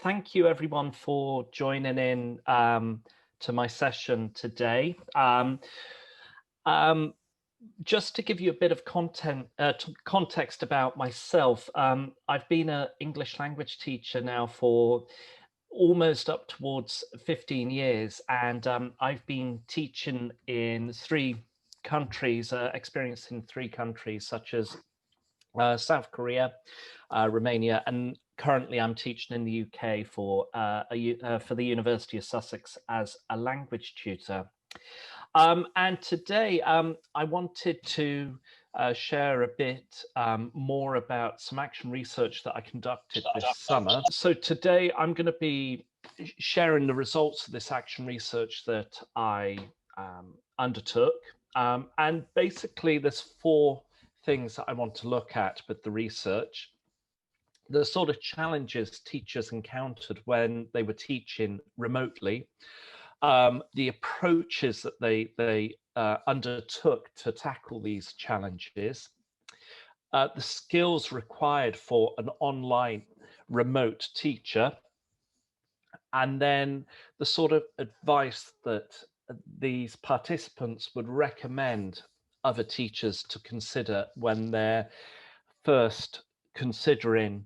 Thank you everyone for joining in to my session today. Just to give you a bit of context about myself, I've been an English language teacher now for almost up towards 15 years, and I've been teaching in 3 countries, experienced in 3 countries such as South Korea, Romania, and currently I'm teaching in the UK for the University of Sussex as a language tutor. And today I wanted to share a bit more about some action research that I conducted this summer. So today I'm going to be sharing the results of this action research that I undertook. And basically there's 4 things that I want to look at with the research. The sort of challenges teachers encountered when they were teaching remotely, the approaches that they undertook to tackle these challenges, the skills required for an online remote teacher, and then the sort of advice that these participants would recommend other teachers to consider when they're first considering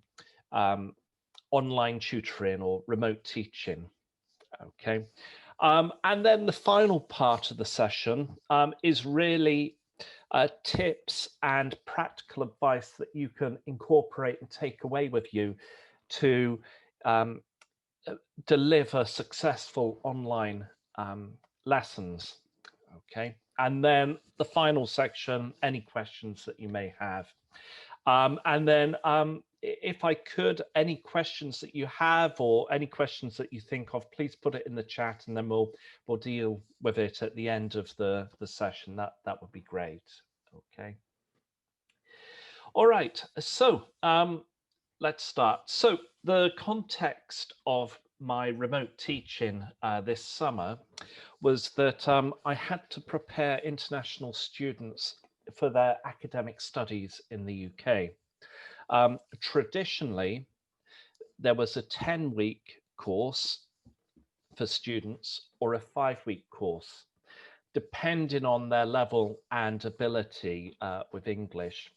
online tutoring or remote teaching. Okay. And then the final part of the session is really tips and practical advice that you can incorporate and take away with you to deliver successful online lessons. Okay. And then the final section, any questions that you may have. And then if I could, any questions that you have or any questions that you think of, please put it in the chat, and then we'll deal with it at the end of the session. That would be great. Okay. All right. So let's start. So the context of my remote teaching this summer was that I had to prepare international students for their academic studies in the UK. Traditionally, there was a 10-week course for students or a 5-week course, depending on their level and ability with English.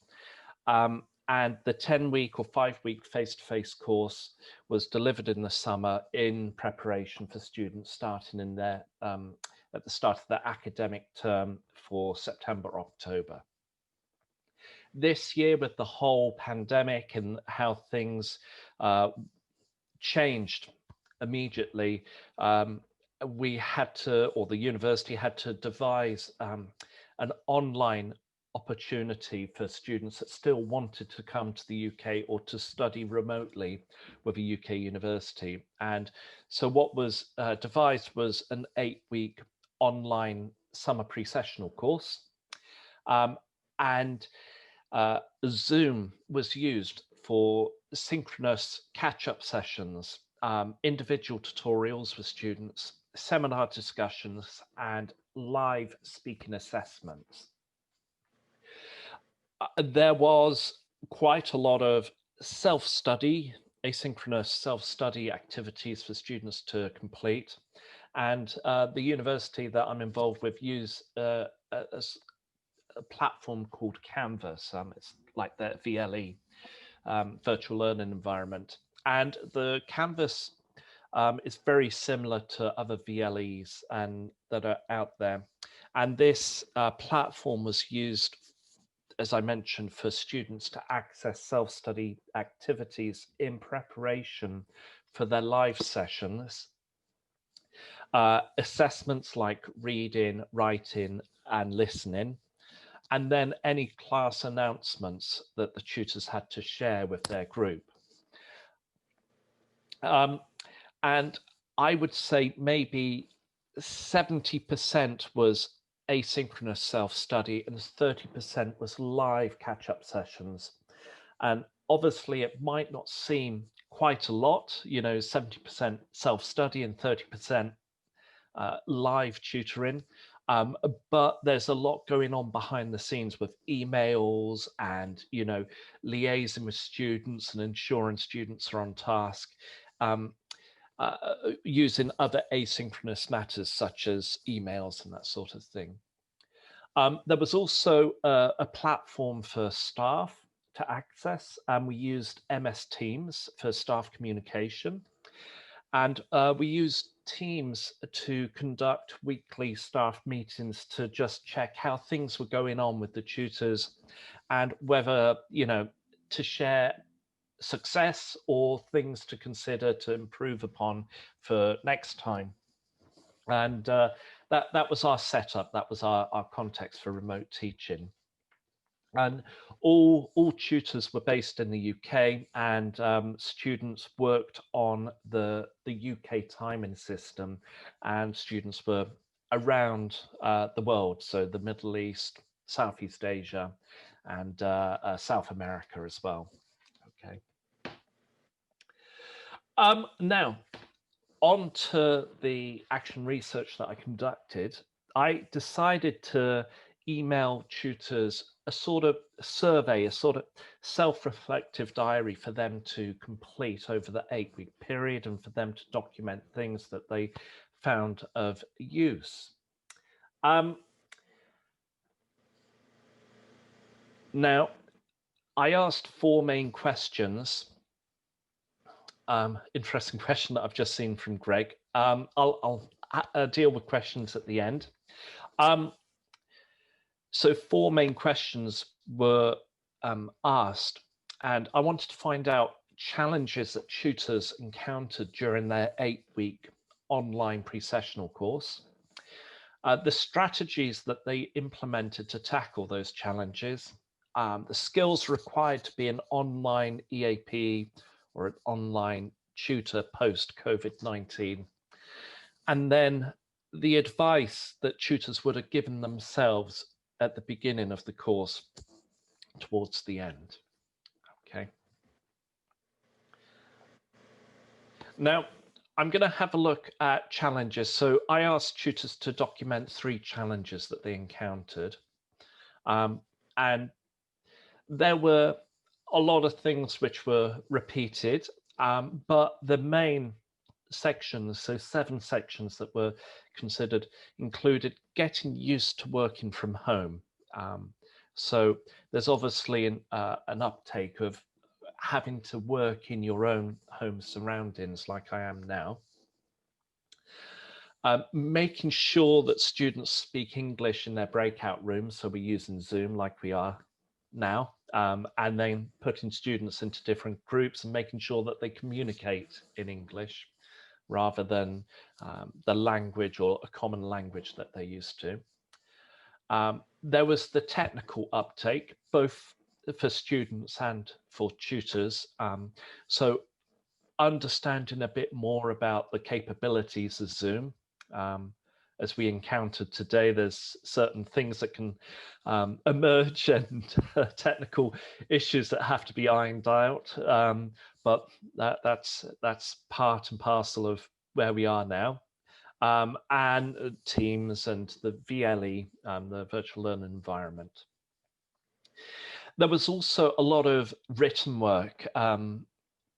And the 10-week or 5-week face-to-face course was delivered in the summer in preparation for students starting in their at the start of their academic term for September, October. This year, with the whole pandemic and how things changed immediately, we had to, or the university had to devise an online opportunity for students that still wanted to come to the UK or to study remotely with a UK university. And so what was devised was an 8-week online summer pre-sessional course. And Zoom was used for synchronous catch-up sessions, individual tutorials with students, seminar discussions, and live speaking assessments. There was quite a lot of self-study, asynchronous self-study activities for students to complete. And the university that I'm involved with use a platform called Canvas. It's like the VLE, virtual learning environment. And the Canvas is very similar to other VLEs and that are out there. And this platform was used, as I mentioned, for students to access self-study activities in preparation for their live sessions. Assessments like reading, writing, and listening, and then any class announcements that the tutors had to share with their group. And I would say maybe 70% was asynchronous self-study and 30% was live catch-up sessions. And obviously it might not seem quite a lot, 70% self-study and 30% live tutoring. But there's a lot going on behind the scenes with emails and, liaising with students and ensuring students are on task. using other asynchronous matters such as emails and that sort of thing. There was also a platform for staff to access, and we used MS Teams for staff communication. And we used Teams to conduct weekly staff meetings to just check how things were going on with the tutors and whether, to share success or things to consider to improve upon for next time. And that was our setup. That was our context for remote teaching. And all tutors were based in the UK, and students worked on the UK timing system, and students were around the world, so the Middle East, Southeast Asia, and South America as well. Okay. Now, on to the action research that I conducted. I decided to email tutors a sort of survey, a sort of self-reflective diary for them to complete over the 8-week period and for them to document things that they found of use. Now, I asked 4 main questions. Interesting question that I've just seen from Greg. I'll deal with questions at the end. So 4 main questions were asked, and I wanted to find out challenges that tutors encountered during their 8-week online pre-sessional course, the strategies that they implemented to tackle those challenges, the skills required to be an online EAP or an online tutor post-COVID-19, and then the advice that tutors would have given themselves at the beginning of the course towards the end. Okay. Now, I'm going to have a look at challenges. So I asked tutors to document 3 challenges that they encountered. And there were a lot of things which were repeated, but the main sections, so 7 sections that were considered, included getting used to working from home. So there's obviously an uptake of having to work in your own home surroundings like I am now. Making sure that students speak English in their breakout rooms, so we're using Zoom like we are now, and then putting students into different groups and making sure that they communicate in English rather than the language or a common language that they're used to. There was the technical uptake, both for students and for tutors. So understanding a bit more about the capabilities of Zoom. As we encountered today, there's certain things that can emerge and technical issues that have to be ironed out. But that's part and parcel of where we are now. And Teams and the VLE, the virtual learning environment. There was also a lot of written work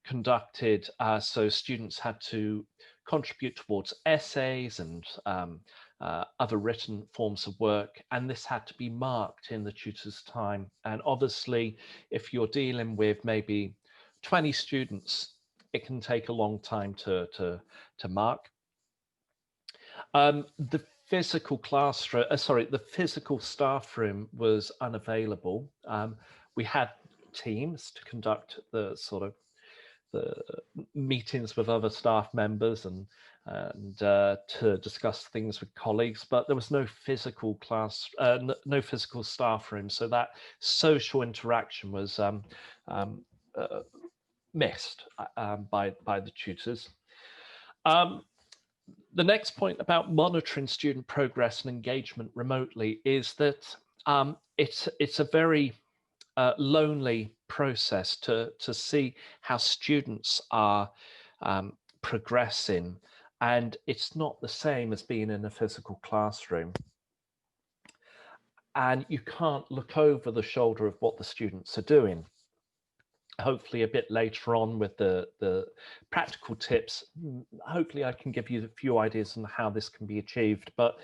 conducted, so students had to contribute towards essays and other written forms of work, and this had to be marked in the tutor's time. And obviously, if you're dealing with maybe 20 students, it can take a long time to mark. The physical classroom, the physical staff room was unavailable. We had Teams to conduct the sort of the meetings with other staff members and to discuss things with colleagues, but there was no physical class, no physical staff room, so that social interaction was missed by the tutors. The next point about monitoring student progress and engagement remotely is that it's a very lonely process to see how students are progressing, and it's not the same as being in a physical classroom. And you can't look over the shoulder of what the students are doing. hopefully a bit later on with the practical tips. Hopefully I can give you a few ideas on how this can be achieved, but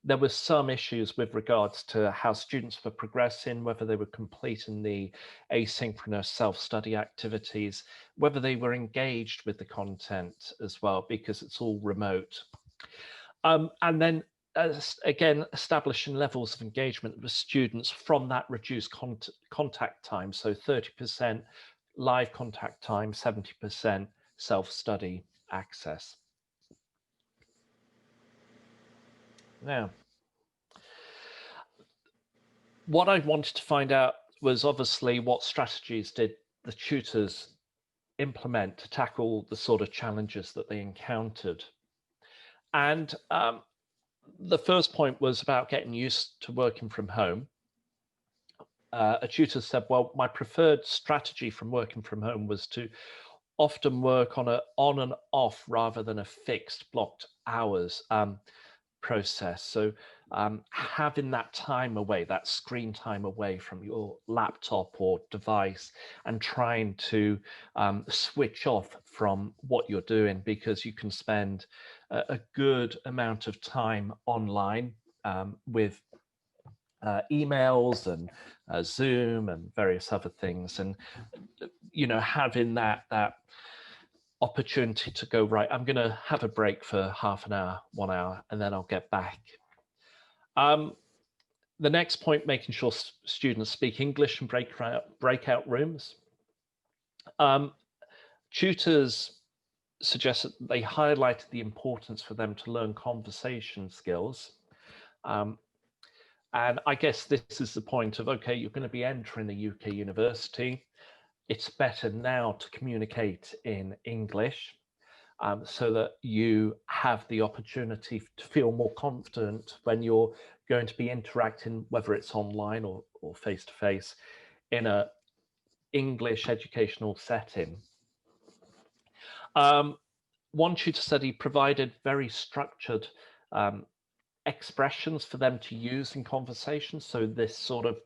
there were some issues with regards to how students were progressing, whether they were completing the asynchronous self-study activities, whether they were engaged with the content as well, because it's all remote. And then again, establishing levels of engagement with students from that reduced contact time. So 30% live contact time, 70% self-study access. Now, what I wanted to find out was obviously what strategies did the tutors implement to tackle the sort of challenges that they encountered. And the first point was about getting used to working from home. A tutor said, well, my preferred strategy from working from home was to often work on and off rather than a fixed blocked hours process. So having that time away, that screen time away from your laptop or device, and trying to switch off from what you're doing, because you can spend a good amount of time online with emails and Zoom and various other things, and having that opportunity to go, right, I'm going to have a break for half an hour, 1 hour, and then I'll get back. The next point, making sure students speak English in breakout rooms. Tutors suggest that they highlighted the importance for them to learn conversation skills. And I guess this is the point of, okay, you're going to be entering the UK university. It's better now to communicate in English so that you have the opportunity to feel more confident when you're going to be interacting, whether it's online or face-to-face, in a English educational setting. One tutor said he provided very structured expressions for them to use in conversation. So this sort of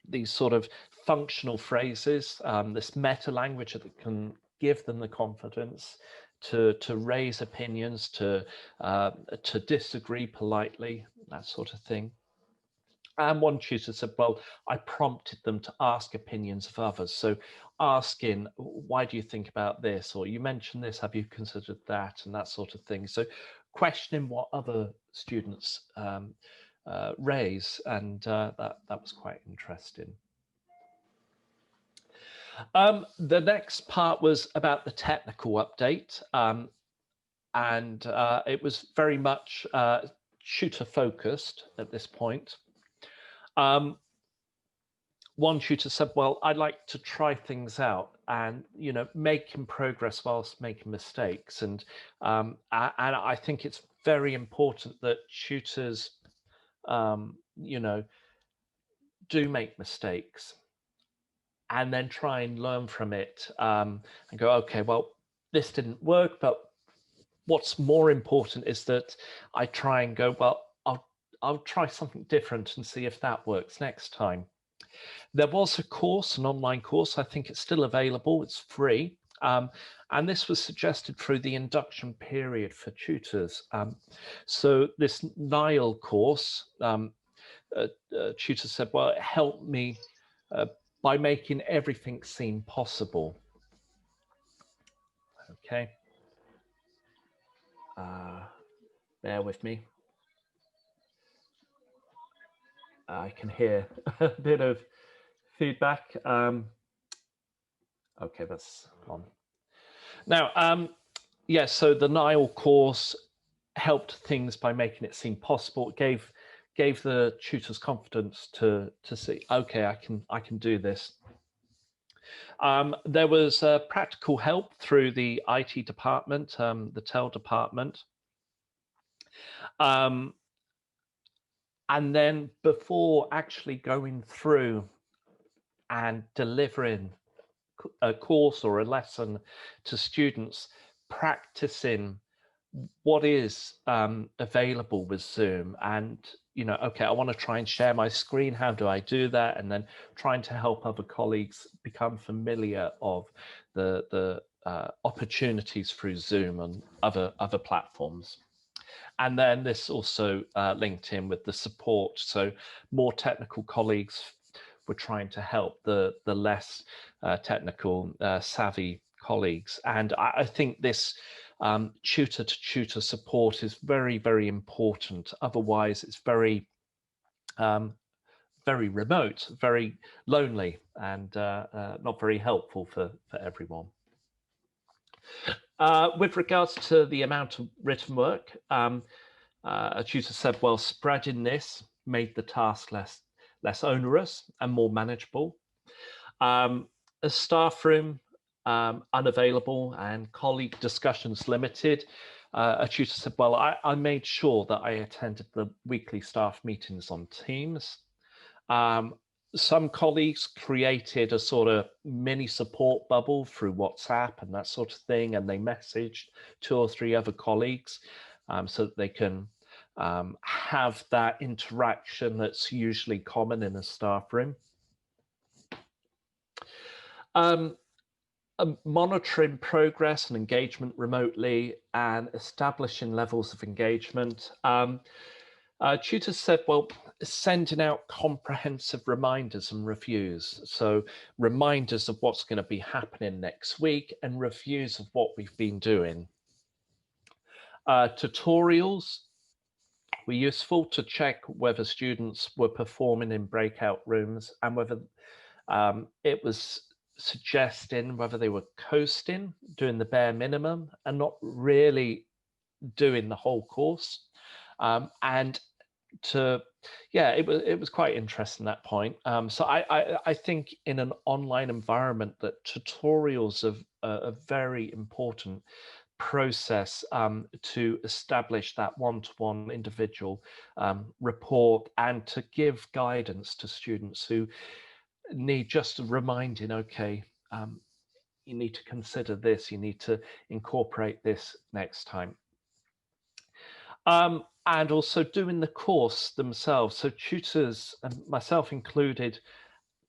these sort of functional phrases, this meta language that can give them the confidence to raise opinions, to disagree politely, that sort of thing. And one tutor said, well, I prompted them to ask opinions of others. So asking, why do you think about this? Or you mentioned this, have you considered that? And that sort of thing. So questioning what other students raise, and that was quite interesting. The next part was about the technical update, and it was very much tutor focused at this point. One tutor said, well, I'd like to try things out and, making progress whilst making mistakes. And I think it's very important that tutors, do make mistakes and then try and learn from it and go, okay, well, this didn't work, but what's more important is that I try and go, well, I'll try something different and see if that works next time. There was a course, an online course, I think it's still available, it's free. And this was suggested through the induction period for tutors. So this NILE course, tutor said, well, it helped me by making everything seem possible. Okay. Bear with me. I can hear a bit of feedback. Okay, that's gone. Now, yeah, so the NILE course helped things by making it seem possible. It gave the tutors confidence to see, okay, I can do this. There was practical help through the IT department, the TEL department. And then before actually going through and delivering a course or a lesson to students, practicing what is available with Zoom, and okay, I want to try and share my screen. How do I do that? And then trying to help other colleagues become familiar of the opportunities through Zoom and other platforms. And then this also linked in with the support. So more technical colleagues were trying to help the less technical savvy colleagues. And I think this tutor to tutor support is very, very important. Otherwise, it's um, very remote, very lonely, and not very helpful for everyone. With regards to the amount of written work, a tutor said, well, spreading this made the task less onerous and more manageable. A staff room unavailable and colleague discussions limited. A tutor said, well, I made sure that I attended the weekly staff meetings on Teams. Some colleagues created a sort of mini support bubble through WhatsApp and that sort of thing, and they messaged 2 or 3 other colleagues so that they can have that interaction that's usually common in a staff room. Monitoring progress and engagement remotely and establishing levels of engagement. Tutors said, well, sending out comprehensive reminders and reviews. So reminders of what's going to be happening next week and reviews of what we've been doing. Tutorials were useful to check whether students were performing in breakout rooms and whether it was suggesting whether they were coasting, doing the bare minimum and not really doing the whole course. And it was quite interesting, that point. So I think in an online environment that tutorials are a very important process to establish that one-to-one individual rapport and to give guidance to students who need just reminding, okay, you need to consider this, you need to incorporate this next time. And also doing the course themselves. So tutors, and myself included,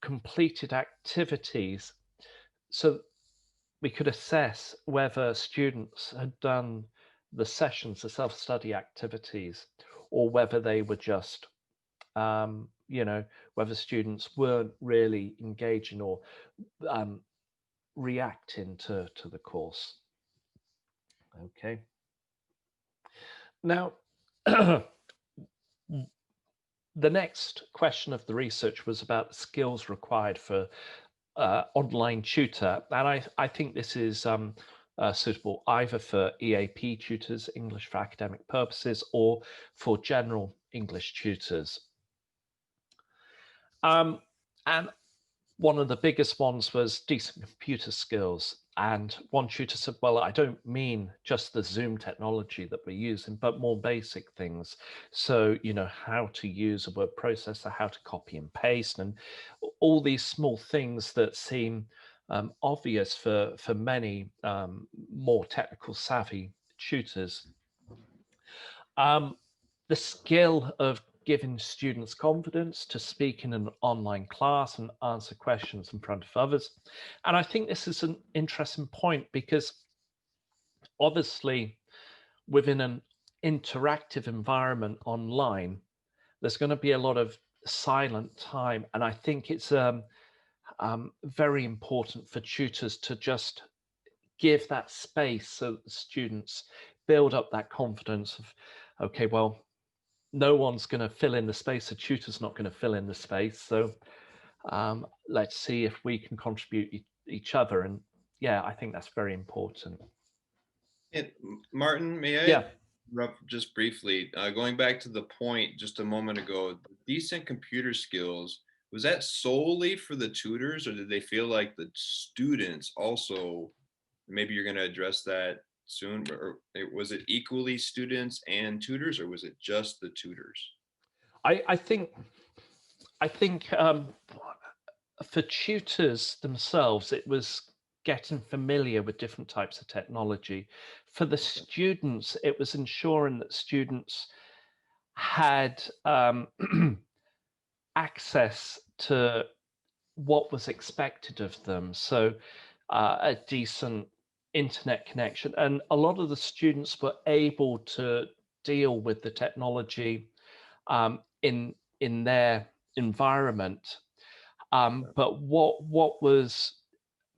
completed activities so we could assess whether students had done the sessions, the self-study activities, or whether they were just, whether students weren't really engaging or reacting to the course. Okay. Now, the next question of the research was about the skills required for online tutor. And I think this is suitable either for EAP tutors, English for academic purposes, or for general English tutors. And one of the biggest ones was decent computer skills. And one tutor said, well, I don't mean just the Zoom technology that we're using, but more basic things. So, how to use a word processor, how to copy and paste, and all these small things that seem obvious for many more technical savvy tutors. The skill of giving students confidence to speak in an online class and answer questions in front of others. And I think this is an interesting point because obviously within an interactive environment online, there's going to be a lot of silent time. And I think it's very important for tutors to just give that space so that the students build up that confidence of, okay, well, no one's going to fill in the space. The tutor's not going to fill in the space. So let's see if we can contribute each other. And yeah, I think that's very important. And Martin, may I Yeah. interrupt just briefly? Going back to the point just a moment ago, decent computer skills, was that solely for the tutors, or did they feel like the students also, maybe you're going to address that soon, or was it equally students and tutors, or was it just the tutors? I think for tutors themselves, it was getting familiar with different types of technology. For the Okay. students, it was ensuring that students had access to what was expected of them. So, a decent internet connection. And a lot of the students were able to deal with the technology in their environment. But what was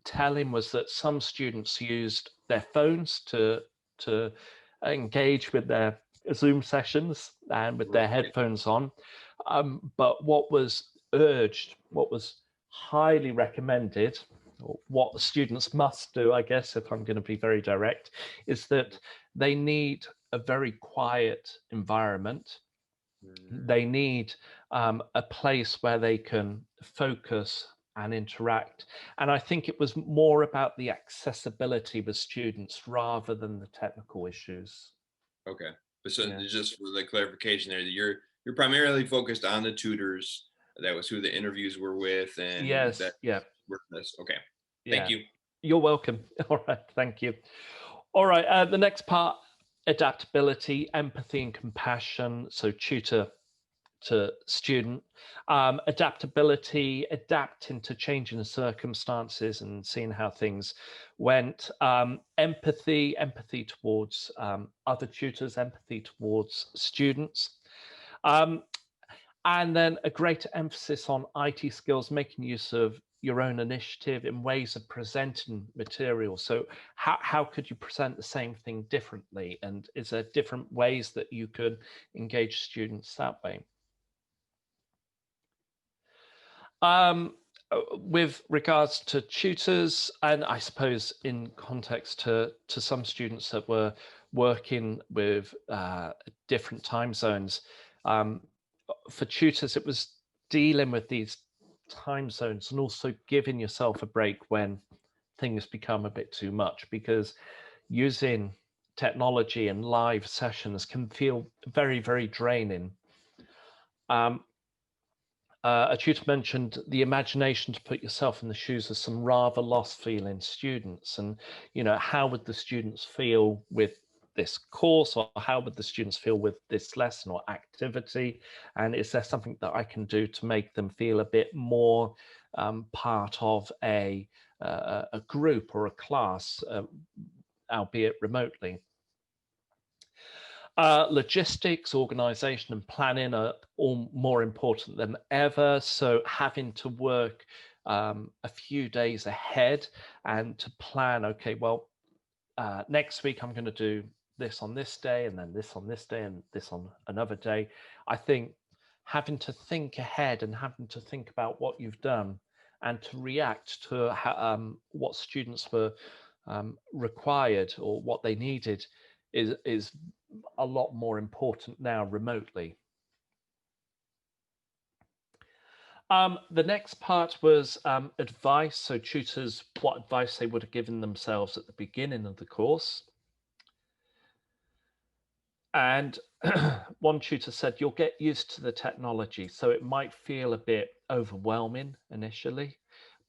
telling was that some students used their phones to engage with their Zoom sessions and with their Right. headphones on. But what was urged, what was highly recommended, or what students must do, I guess, if I'm going to be very direct, is that they need a very quiet environment. They Mm, need a place where they can focus and interact. And I think it was more about the accessibility with students rather than the technical issues. okay. But so Yeah. just for the clarification there, that you're primarily focused on the tutors. That was who the interviews were with, and Yes. that Yeah. this. Okay. Thank Yeah. you. You're welcome. All right. Thank you. All right. The next part, adaptability, empathy, and compassion. So tutor to student, adaptability, adapting to changing circumstances and seeing how things went, empathy towards other tutors, empathy towards students, um, and then a greater emphasis on IT skills, making use of your own initiative in ways of presenting material. So how could you present the same thing differently, and is there different ways that you could engage students that way? Um, with regards to tutors, and I suppose in context to some students that were working with different time zones, um, for tutors, it was dealing with these time zones and also giving yourself a break when things become a bit too much, because using technology and live sessions can feel very, very draining. Um, a tutor mentioned the imagination to put yourself in the shoes of some rather lost feeling students, and how would the students feel with this course, or how would the students feel with this lesson or activity, and is there something that I can do to make them feel a bit more part of a group or a class, albeit remotely. Logistics, organization, and planning are all more important than ever. So, having to work a few days ahead and to plan, okay, well, next week I'm going to do this on this day, and then this on this day, and this on another day. I think having to think ahead and having to think about what you've done and to react to what students were required or what they needed is a lot more important now remotely. The next part was advice. So tutors, what advice they would have given themselves at the beginning of the course. And one tutor said, you'll get used to the technology. So it might feel a bit overwhelming initially,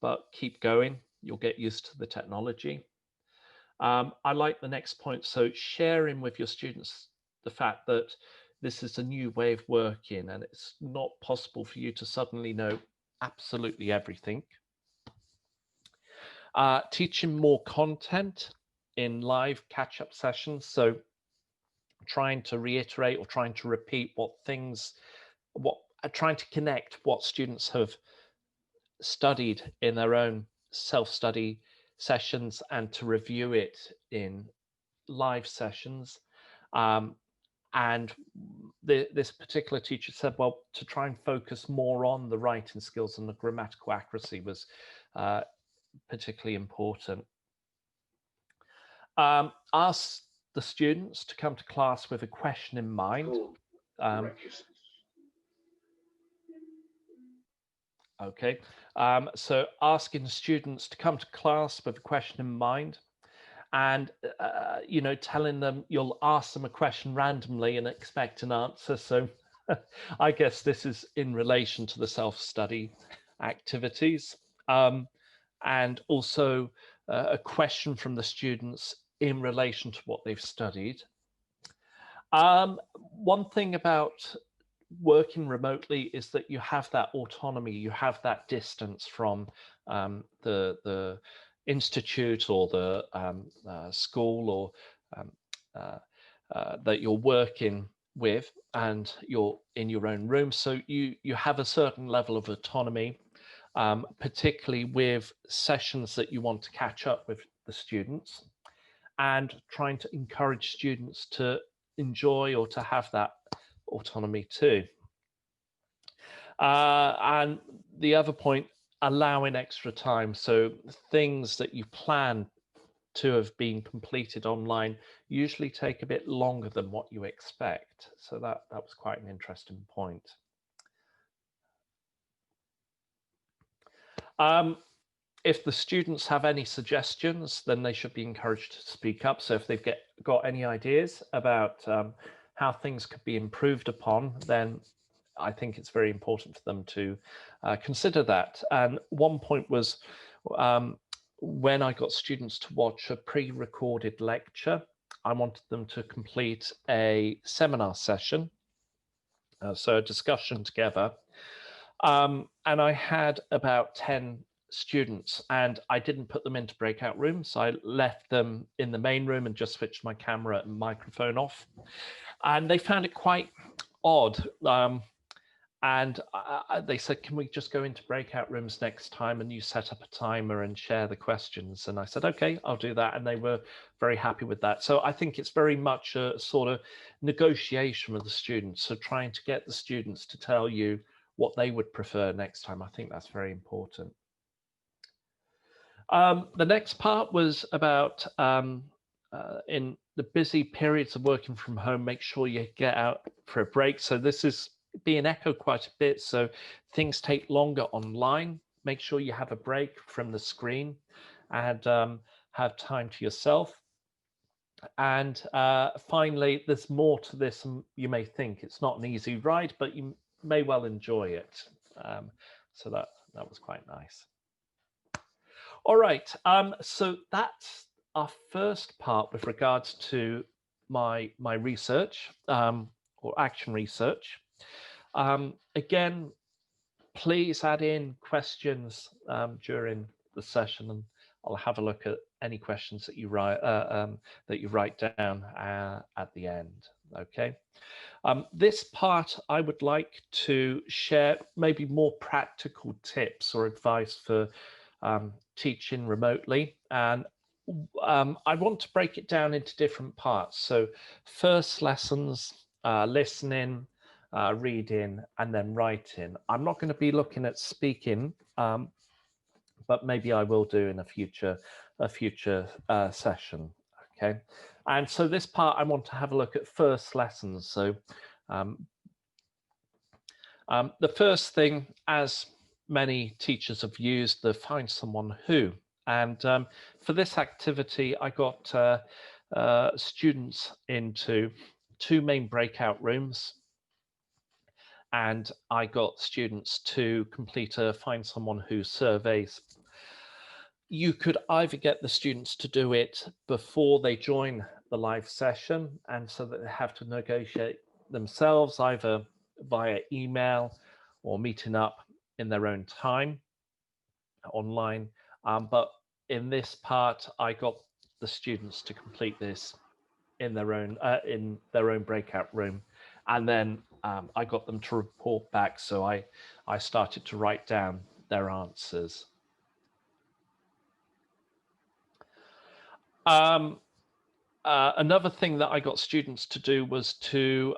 but keep going. You'll get used to the technology. I like the next point. So sharing with your students the fact that this is a new way of working and it's not possible for you to suddenly know absolutely everything. Teaching more content in live catch-up sessions. So trying to reiterate or trying to repeat what trying to connect what students have studied in their own self-study sessions and to review it in live sessions. Um, and this particular teacher said, well, to try and focus more on the writing skills and the grammatical accuracy was uh, particularly important. Ask the students to come to class with a question in mind. Um, okay, so asking students to come to class with a question in mind, and telling them you'll ask them a question randomly and expect an answer. So I guess this is in relation to the self-study activities, and also a question from the students in relation to what they've studied. One thing about working remotely is that you have that autonomy, you have that distance from the institute or the school or um, uh, that you're working with, and you're in your own room. So you have a certain level of autonomy, particularly with sessions that you want to catch up with the students, and trying to encourage students to enjoy or to have that autonomy too. And the other point, allowing extra time. So things that you plan to have been completed online usually take a bit longer than what you expect. So that was quite an interesting point. If the students have any suggestions, then they should be encouraged to speak up. So if they've got any ideas about how things could be improved upon, then I think it's very important for them to consider that. And one point was when I got students to watch a pre-recorded lecture, I wanted them to complete a seminar session, so a discussion together. And I had about 10 students, and I didn't put them into breakout rooms. I left them in the main room and just switched my camera and microphone off. And they found it quite odd. And they said, can we just go into breakout rooms next time and you set up a timer and share the questions? And I said, okay, I'll do that. And they were very happy with that. So I think it's very much a sort of negotiation with the students. So trying to get the students to tell you what they would prefer next time. I think that's very important. The next part was about in the busy periods of working from home, make sure you get out for a break. So this is being echoed quite a bit. So things take longer online. Make sure you have a break from the screen and have time to yourself. And finally, there's more to this than you may think. It's not an easy ride, but you may well enjoy it. So that was quite nice. All right, so that's our first part with regards to my research or action research. Again, please add in questions during the session, and I'll have a look at any questions that you write down at the end. Okay. This part, I would like to share maybe more practical tips or advice for teaching remotely, and I want to break it down into different parts. So first lessons, listening, reading, and then writing. I'm not going to be looking at speaking, but maybe I will do in a future session. Okay, and so this part I want to have a look at first lessons. So the first thing, as many teachers have used, the find someone who. And for this activity, I got students into 2 main breakout rooms, and I got students to complete a find someone who surveys. You could either get the students to do it before they join the live session, and so that they have to negotiate themselves either via email or meeting up in their own time online. But in this part, I got the students to complete this in their own breakout room, and then I got them to report back. So I started to write down their answers. Another thing that I got students to do was to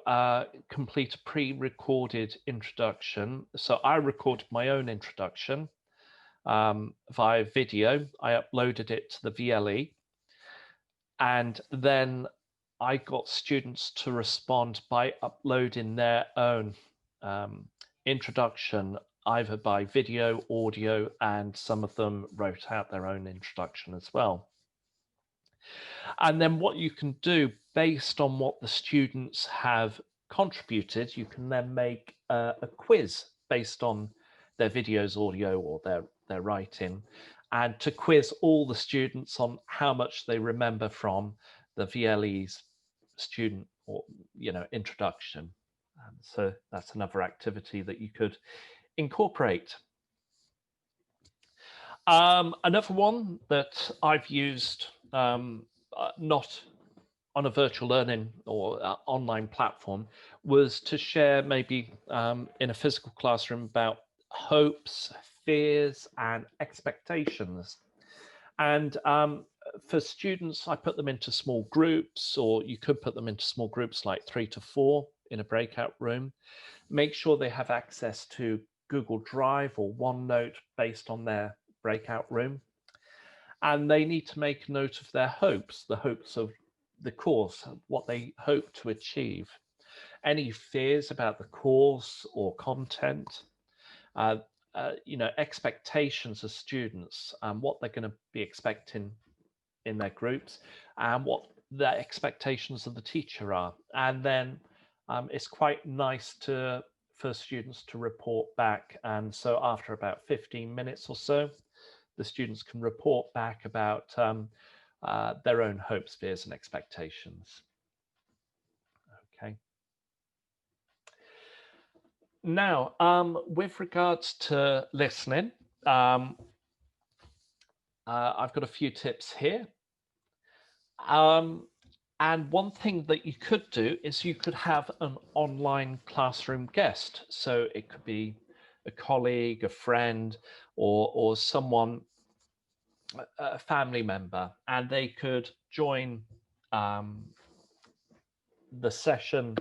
complete a pre-recorded introduction. So I recorded my own introduction via video. I uploaded it to the VLE, and then I got students to respond by uploading their own introduction, either by video, audio, and some of them wrote out their own introduction as well. And then what you can do based on what the students have contributed, you can then make a quiz based on their videos, audio, or their writing. and to quiz all the students on how much they remember from the VLE's student or introduction. So that's another activity that you could incorporate. Another one that I've used, not on a virtual learning or online platform, was to share maybe in a physical classroom about hopes, fears, and expectations. And for students, I put them into small groups, or you could put them into small groups like 3 to 4 in a breakout room. Make sure they have access to Google Drive or OneNote based on their breakout room. And they need to make note of their hopes, the hopes of the course, what they hope to achieve. Any fears about the course or content, expectations of students, what they're going to be expecting in their groups, and what the expectations of the teacher are. And then it's quite nice for students to report back. And so after about 15 minutes or so, the students can report back about their own hopes, fears, and expectations. Okay. Now, with regards to listening, I've got a few tips here. And one thing that you could do is you could have an online classroom guest. So it could be a colleague, a friend, or someone, a family member, and they could join the session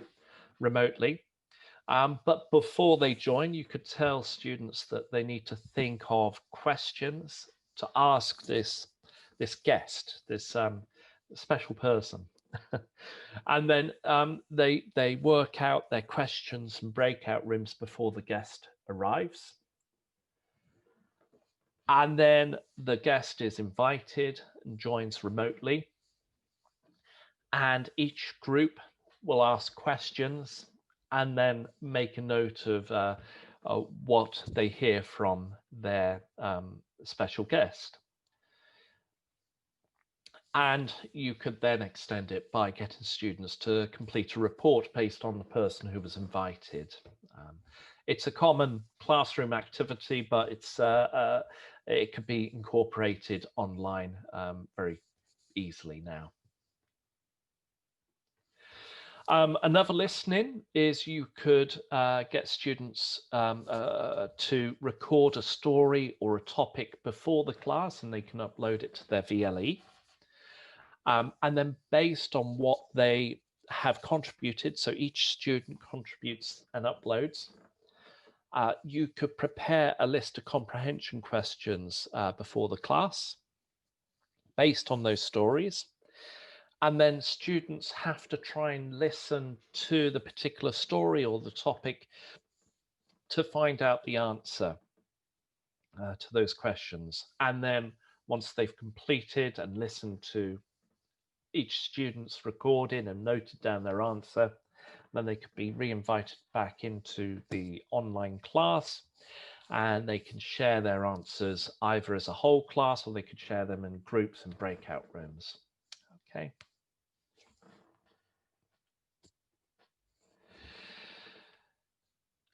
remotely. But before they join, you could tell students that they need to think of questions to ask this guest, this special person. And then they work out their questions and breakout rooms before the guest arrives. And then the guest is invited and joins remotely. And each group will ask questions and then make a note of what they hear from their special guest. And you could then extend it by getting students to complete a report based on the person who was invited. It's a common classroom activity, but it could be incorporated online very easily now. Another listening is you could get students to record a story or a topic before the class, and they can upload it to their VLE. And then based on what they have contributed, so each student contributes and uploads, you could prepare a list of comprehension questions before the class based on those stories. And then students have to try and listen to the particular story or the topic to find out the answer to those questions. And then once they've completed and listened to each student's recording and noted down their answer, then they could be re-invited back into the online class, and they can share their answers either as a whole class, or they could share them in groups and breakout rooms. Okay.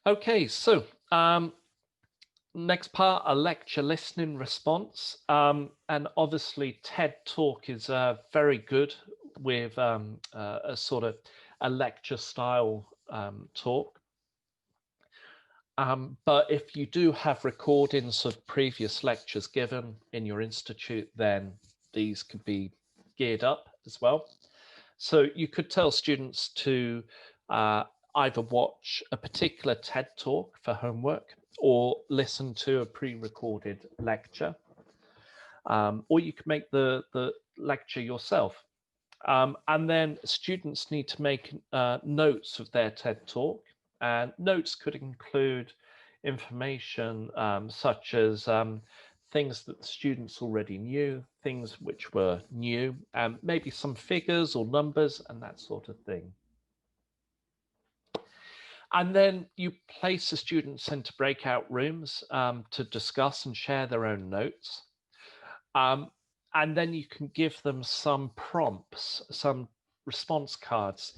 Okay, so next part, a lecture listening response. And obviously TED Talk is very good with a sort of a lecture style talk. But if you do have recordings of previous lectures given in your institute, then these could be geared up as well. So you could tell students to either watch a particular TED Talk for homework or listen to a pre-recorded lecture, or you could make the lecture yourself. And then students need to make notes of their TED Talk, and notes could include information such as things that the students already knew, things which were new, and maybe some figures or numbers and that sort of thing. And then you place the students into breakout rooms to discuss and share their own notes. Um, and then you can give them some prompts, some response cards,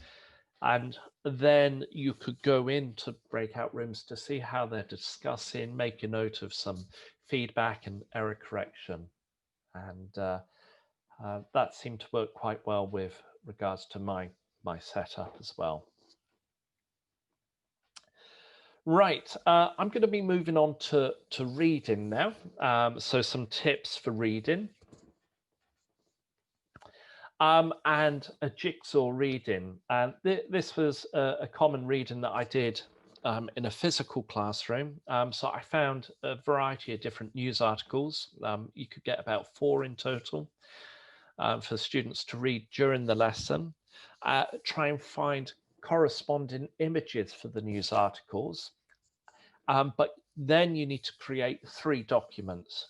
and then you could go into breakout rooms to see how they're discussing, make a note of some feedback and error correction. And that seemed to work quite well with regards to my setup as well. Right, I'm going to be moving on to reading now. So some tips for reading. And a jigsaw reading. And this was a common reading that I did in a physical classroom. So I found a variety of different news articles. You could get about 4 in total for students to read during the lesson. Try and find corresponding images for the news articles. But then you need to create 3 documents.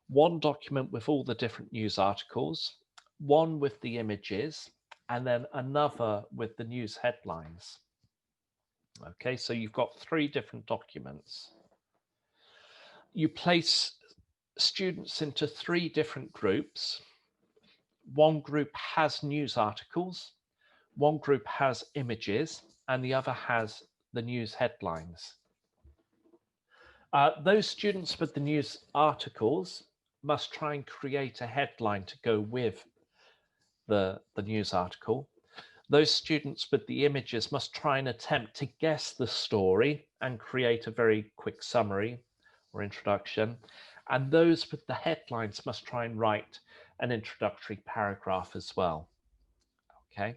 One document with all the different news articles, one with the images, and then another with the news headlines. Okay, so you've got 3 different documents. You place students into 3 different groups. One group has news articles, one group has images, and the other has the news headlines. Those students with the news articles must try and create a headline to go with the news article. Those students with the images must try and attempt to guess the story and create a very quick summary or introduction. And those with the headlines must try and write an introductory paragraph as well. Okay.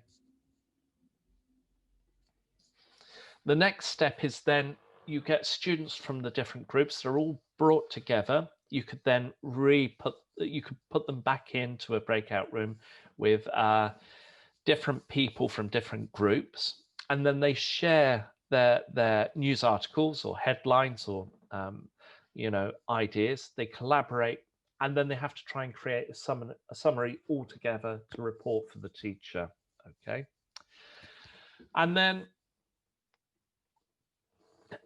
The next step is then you get students from the different groups. They're all brought together. You could then put them back into a breakout room with different people from different groups, and then they share their news articles or headlines or ideas. They collaborate, and then they have to try and create a summary all together to report for the teacher. Okay, and then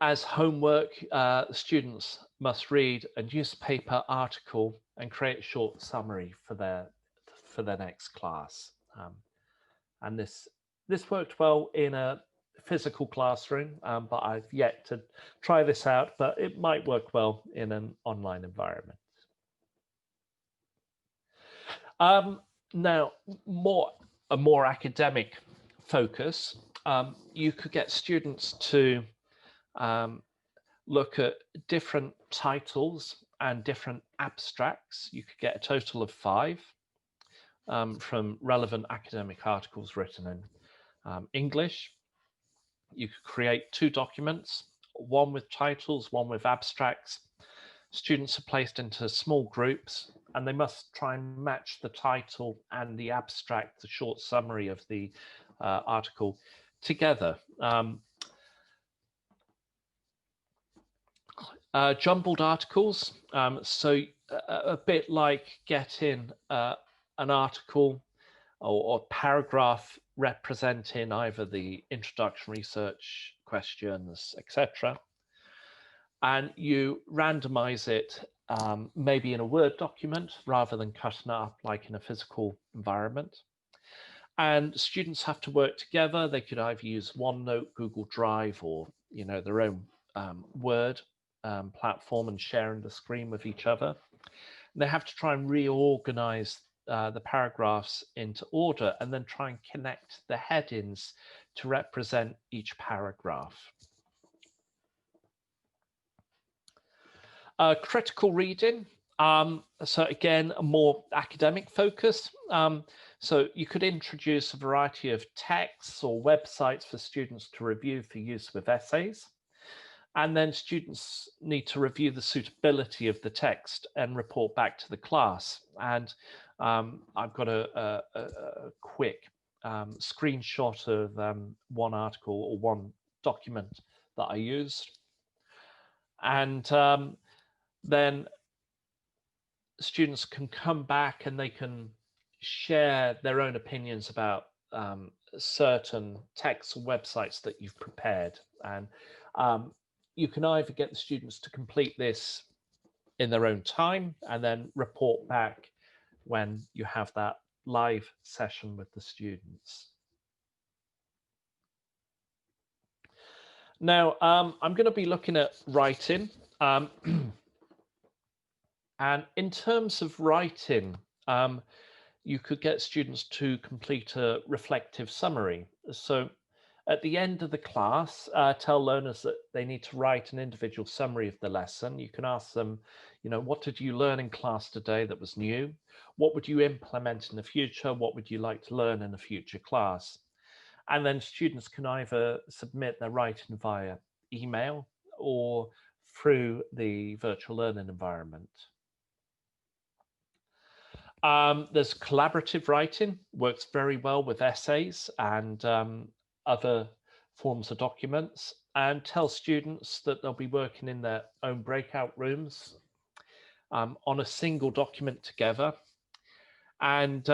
as homework, students must read a newspaper article and create a short summary for their next class. And this worked well in a physical classroom, but I've yet to try this out, but it might work well in an online environment. Now, a more academic focus, you could get students to look at different titles and different abstracts. You could get a total of 5 from relevant academic articles written in English. You could create 2 documents, one with titles, one with abstracts. Students are placed into small groups and they must try and match the title and the abstract, the short summary of the article together. Jumbled articles, so a bit like getting an article or paragraph representing either the introduction, research, questions, etc. And you randomize it maybe in a Word document rather than cutting it up like in a physical environment. And students have to work together. They could either use OneNote, Google Drive, or their own Word platform and sharing the screen with each other. And they have to try and reorganize the paragraphs into order and then try and connect the headings to represent each paragraph. Critical reading. So again, a more academic focus. So you could introduce a variety of texts or websites for students to review for use with essays. And then students need to review the suitability of the text and report back to the class. And I've got a quick screenshot of one article or one document that I used. And then students can come back and they can share their own opinions about certain texts or websites that you've prepared. And you can either get the students to complete this in their own time, and then report back when you have that live session with the students. Now, I'm going to be looking at writing. And in terms of writing, you could get students to complete a reflective summary. So at the end of the class, tell learners that they need to write an individual summary of the lesson. You can ask them, what did you learn in class today that was new? What would you implement in the future? What would you like to learn in a future class? And then students can either submit their writing via email or through the virtual learning environment. There's collaborative writing, works very well with essays and other forms of documents, and tells students that they'll be working in their own breakout rooms on a single document together. And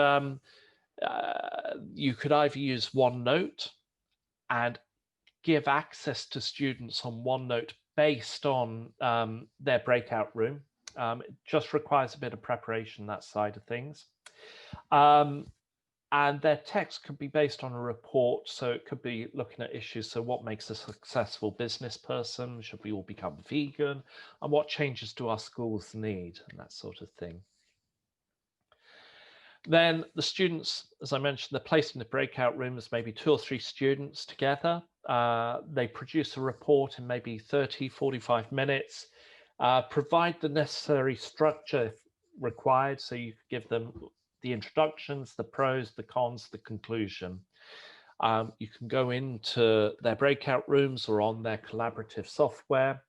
you could either use OneNote and give access to students on OneNote based on their breakout room. It just requires a bit of preparation, that side of things. And their text could be based on a report. So it could be looking at issues. So what makes a successful business person? Should we all become vegan? And what changes do our schools need? And that sort of thing. Then the students, as I mentioned, they're placed in the breakout rooms, maybe 2 or 3 students together. They produce a report in maybe 30, 45 minutes, provide the necessary structure if required. So you could give them the introductions, the pros, the cons, the conclusion. You can go into their breakout rooms or on their collaborative software,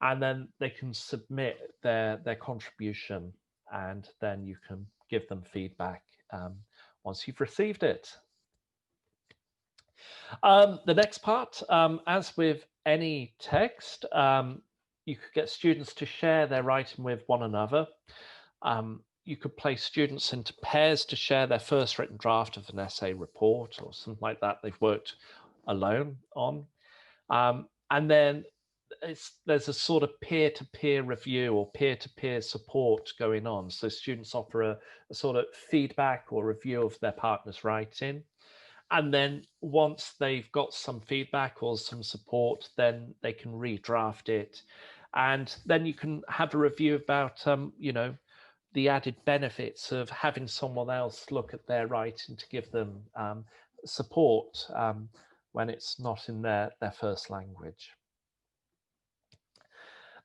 and then they can submit their contribution, and then you can give them feedback once you've received it. The next part, as with any text, you could get students to share their writing with one another. You could place students into pairs to share their first written draft of an essay report or something like that they've worked alone on. And then there's a sort of peer-to-peer review or peer-to-peer support going on. So students offer a sort of feedback or review of their partner's writing. And then once they've got some feedback or some support, then they can redraft it. And then you can have a review about, the added benefits of having someone else look at their writing to give them support when it's not in their first language.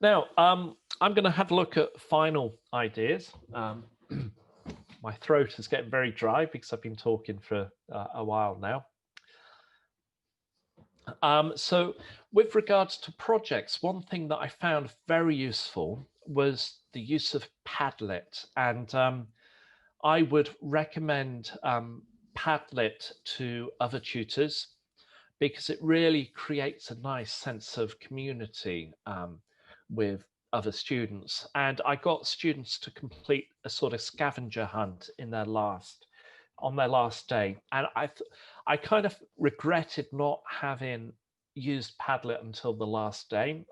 Now, I'm going to have a look at final ideas. My throat is getting very dry because I've been talking for a while now. So with regards to projects, one thing that I found very useful was the use of Padlet. And I would recommend Padlet to other tutors because it really creates a nice sense of community with other students. And I got students to complete a sort of scavenger hunt on their last day. And I kind of regretted not having used Padlet until the last day.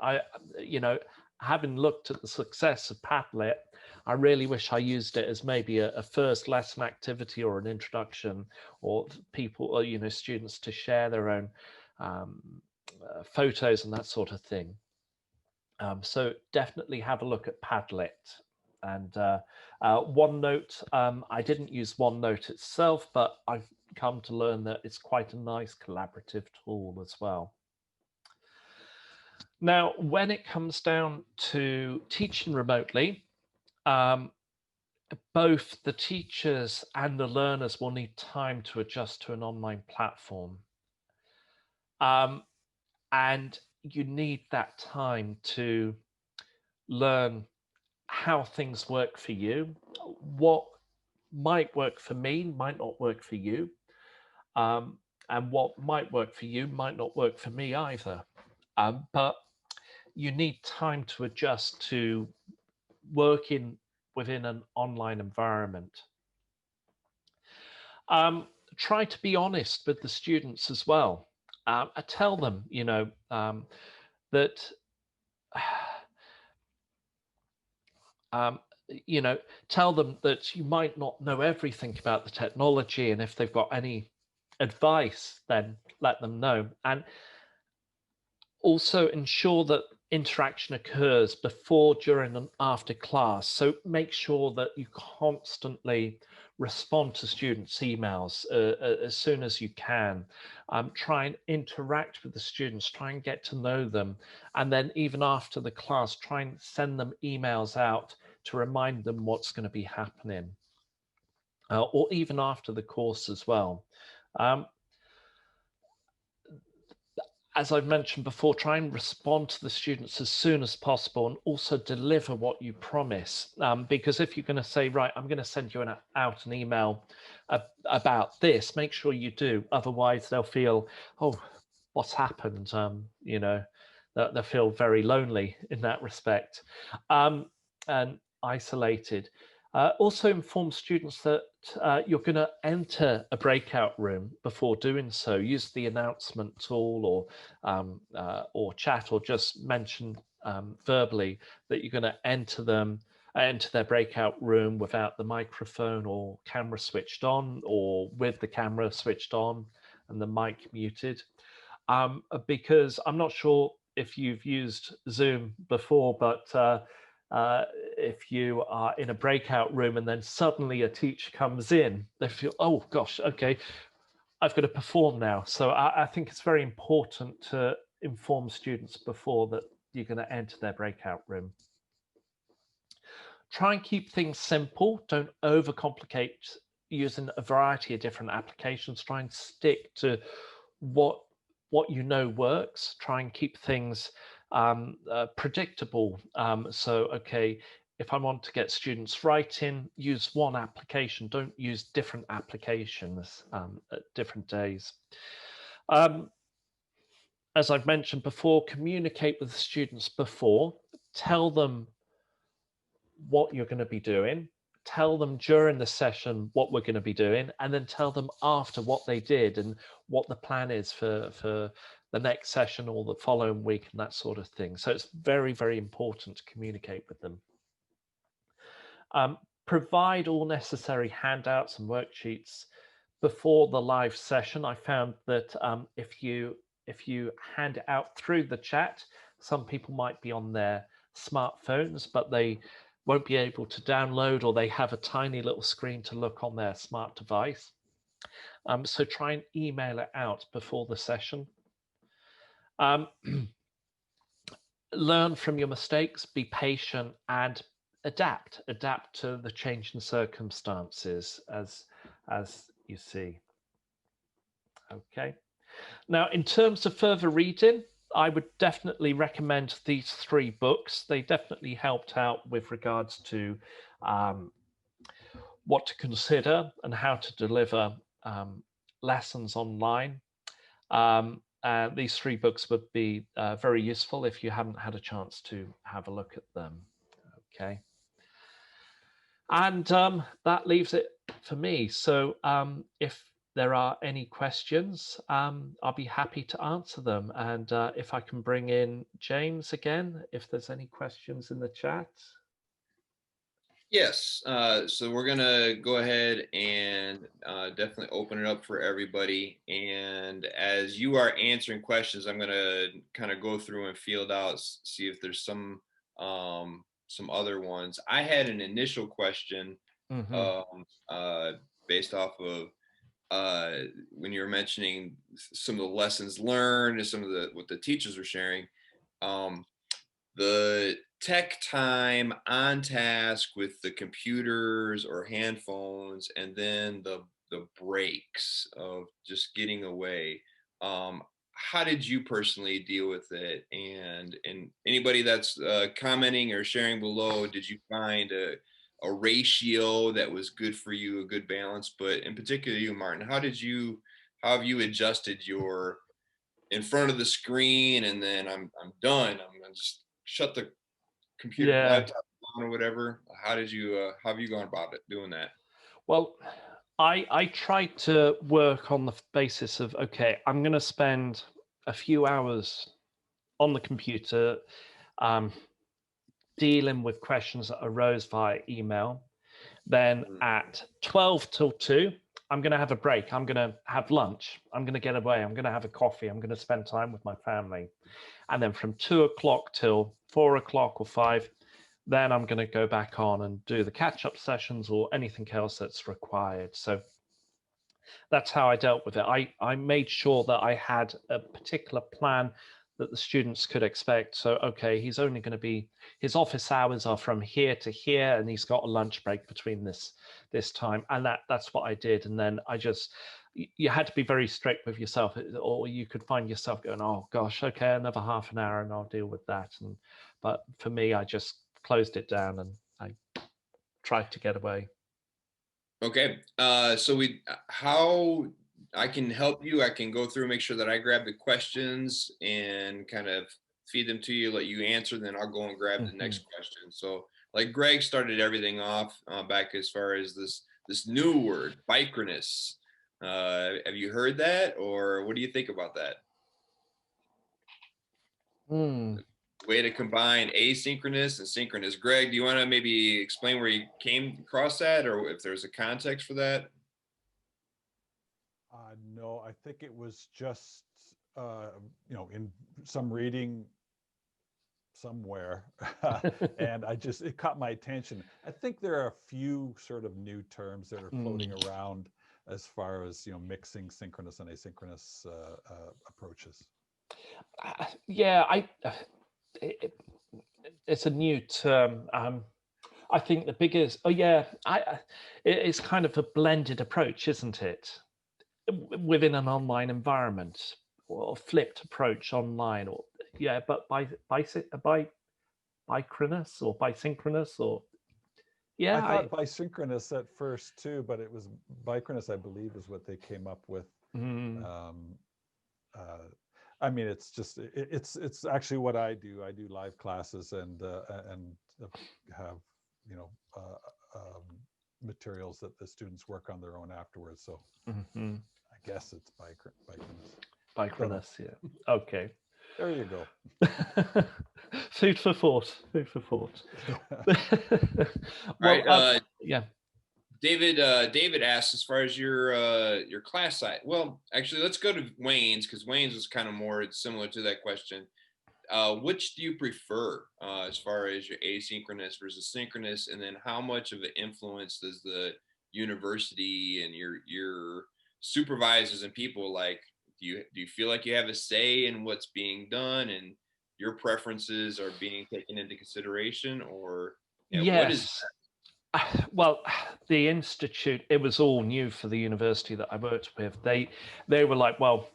Having looked at the success of Padlet, I really wish I used it as maybe a first lesson activity or an introduction, or people, or students to share their own photos and that sort of thing. So definitely have a look at Padlet. And OneNote, I didn't use OneNote itself, but I've come to learn that it's quite a nice collaborative tool as well. Now, when it comes down to teaching remotely, both the teachers and the learners will need time to adjust to an online platform. And you need that time to learn how things work for you. What might work for me might not work for you. And what might work for you might not work for me either. But you need time to adjust to working within an online environment. Try to be honest with the students as well. I tell them, that um, you know, tell them that you might not know everything about the technology, and if they've got any advice, then let them know. And also ensure that interaction occurs before, during, and after class. So make sure that you constantly respond to students' emails as soon as you can. Try and interact with the students, try and get to know them. And then even after the class, try and send them emails out to remind them what's going to be happening, or even after the course as well. Um, as I've mentioned before, try and respond to the students as soon as possible, and also deliver what you promise. Because if you're going to say, right, I'm going to send you out an email about this, make sure you do. Otherwise, they'll feel, oh, what's happened? They'll feel very lonely in that respect, and isolated. Also inform students that you're going to enter a breakout room before doing so. Use the announcement tool, or chat, or just mention verbally that you're going to enter their breakout room without the microphone or camera switched on, or with the camera switched on and the mic muted. Because I'm not sure if you've used Zoom before, but if you are in a breakout room and then suddenly a teacher comes in, they feel, oh gosh, okay, I've got to perform now. So I think it's very important to inform students before that you're going to enter their breakout room. Try and keep things simple. Don't overcomplicate using a variety of different applications. Try and stick to what you know works. Try and keep things predictable. So, okay, if I want to get students writing, use one application. Don't use different applications at different days. As I've mentioned before, communicate with the students before. Tell them what you're going to be doing. Tell them during the session what we're going to be doing, and then tell them after what they did and what the plan is for the next session or the following week, and that sort of thing. So it's very, very important to communicate with them. Provide all necessary handouts and worksheets before the live session. I found that if you hand it out through the chat, some people might be on their smartphones, but they won't be able to download, or they have a tiny little screen to look on their smart device. So try and email it out before the session. Learn from your mistakes, be patient, and adapt to the changing circumstances as you see. Okay. Now, in terms of further reading, I would definitely recommend these 3 books. They definitely helped out with regards to what to consider and how to deliver lessons online. These 3 books would be very useful if you haven't had a chance to have a look at them. Okay. And that leaves it for me. So if there are any questions, I'll be happy to answer them. And if I can bring in James again, if there's any questions in the chat. Yes. So we're gonna go ahead and definitely open it up for everybody. And as you are answering questions, I'm gonna kind of go through and field out, see if there's some other ones. I had an initial question Mm-hmm. um, based off of when you were mentioning some of the lessons learned and some of what the teachers were sharing. Um, the tech time on task with the computers or hand phones, and then the breaks of just getting away. How did you personally deal with it? And anybody that's commenting or sharing below, did you find a ratio that was good for you, a good balance? But in particular, you, Martin, how have you adjusted your in front of the screen, and then I'm done. I'm gonna just shut the computer Yeah. laptop on or whatever. How have you gone about it doing that? Well, I tried to work on the basis of, okay, I'm going to spend a few hours on the computer, um, dealing with questions that arose via email. Then Mm. at 12 till 2, I'm going to have a break. I'm going to have lunch. I'm going to get away. I'm going to have a coffee. I'm going to spend time with my family. And then from 2 o'clock till 4 o'clock or 5, then I'm going to go back on and do the catch-up sessions or anything else that's required. So that's how I dealt with it. I made sure that I had a particular plan that the students could expect. So, okay, he's only going to be, his office hours are from here to here, and he's got a lunch break between this time. And that's what I did. And then you had to be very strict with yourself, or you could find yourself going, oh gosh, okay, another half an hour and I'll deal with that. But for me, I just closed it down and I tried to get away. Okay. So how I can help you, I can go through, make sure that I grab the questions and kind of feed them to you, let you answer, then I'll go and grab the Mhm. next question. So like Greg started everything off back as far as this new word, bicronous. Have you heard that, or what do you think about that? Mm. Way to combine asynchronous and synchronous. Greg, do you want to maybe explain where you came across that, or if there's a context for that? No, I think it was just, in some reading somewhere, and it caught my attention. I think there are a few sort of new terms that are floating Mm. around as far as, mixing synchronous and asynchronous approaches. Yeah, it, it's a new term. I think the biggest, oh yeah, it's kind of a blended approach, isn't it? Within an online environment, or a flipped approach online, or yeah, but bicronous or bisynchronous, or I yeah, thought bisynchronous at first too, but it was bicronous, I believe, is what they came up with. mm, Um, uh, I mean, it's actually what I do. I do live classes and have you know uh, um, materials that the students work on their own afterwards. So mm-hmm. I guess it's bicronous. Don't know. Bicronous, yeah. Okay. There you go. Food for thought. Food for thought. All right. Well, yeah. David asks, as far as your class size. Well, actually, let's go to Wayne's, because Wayne's was kind of more similar to that question. Which do you prefer as far as your asynchronous versus synchronous, and then how much of an influence does the university and your supervisors and people like? Do you feel like you have a say in what's being done and your preferences are being taken into consideration, or yeah, what is Yes. Well, the institute, it was all new for the university that I worked with. They were like, well,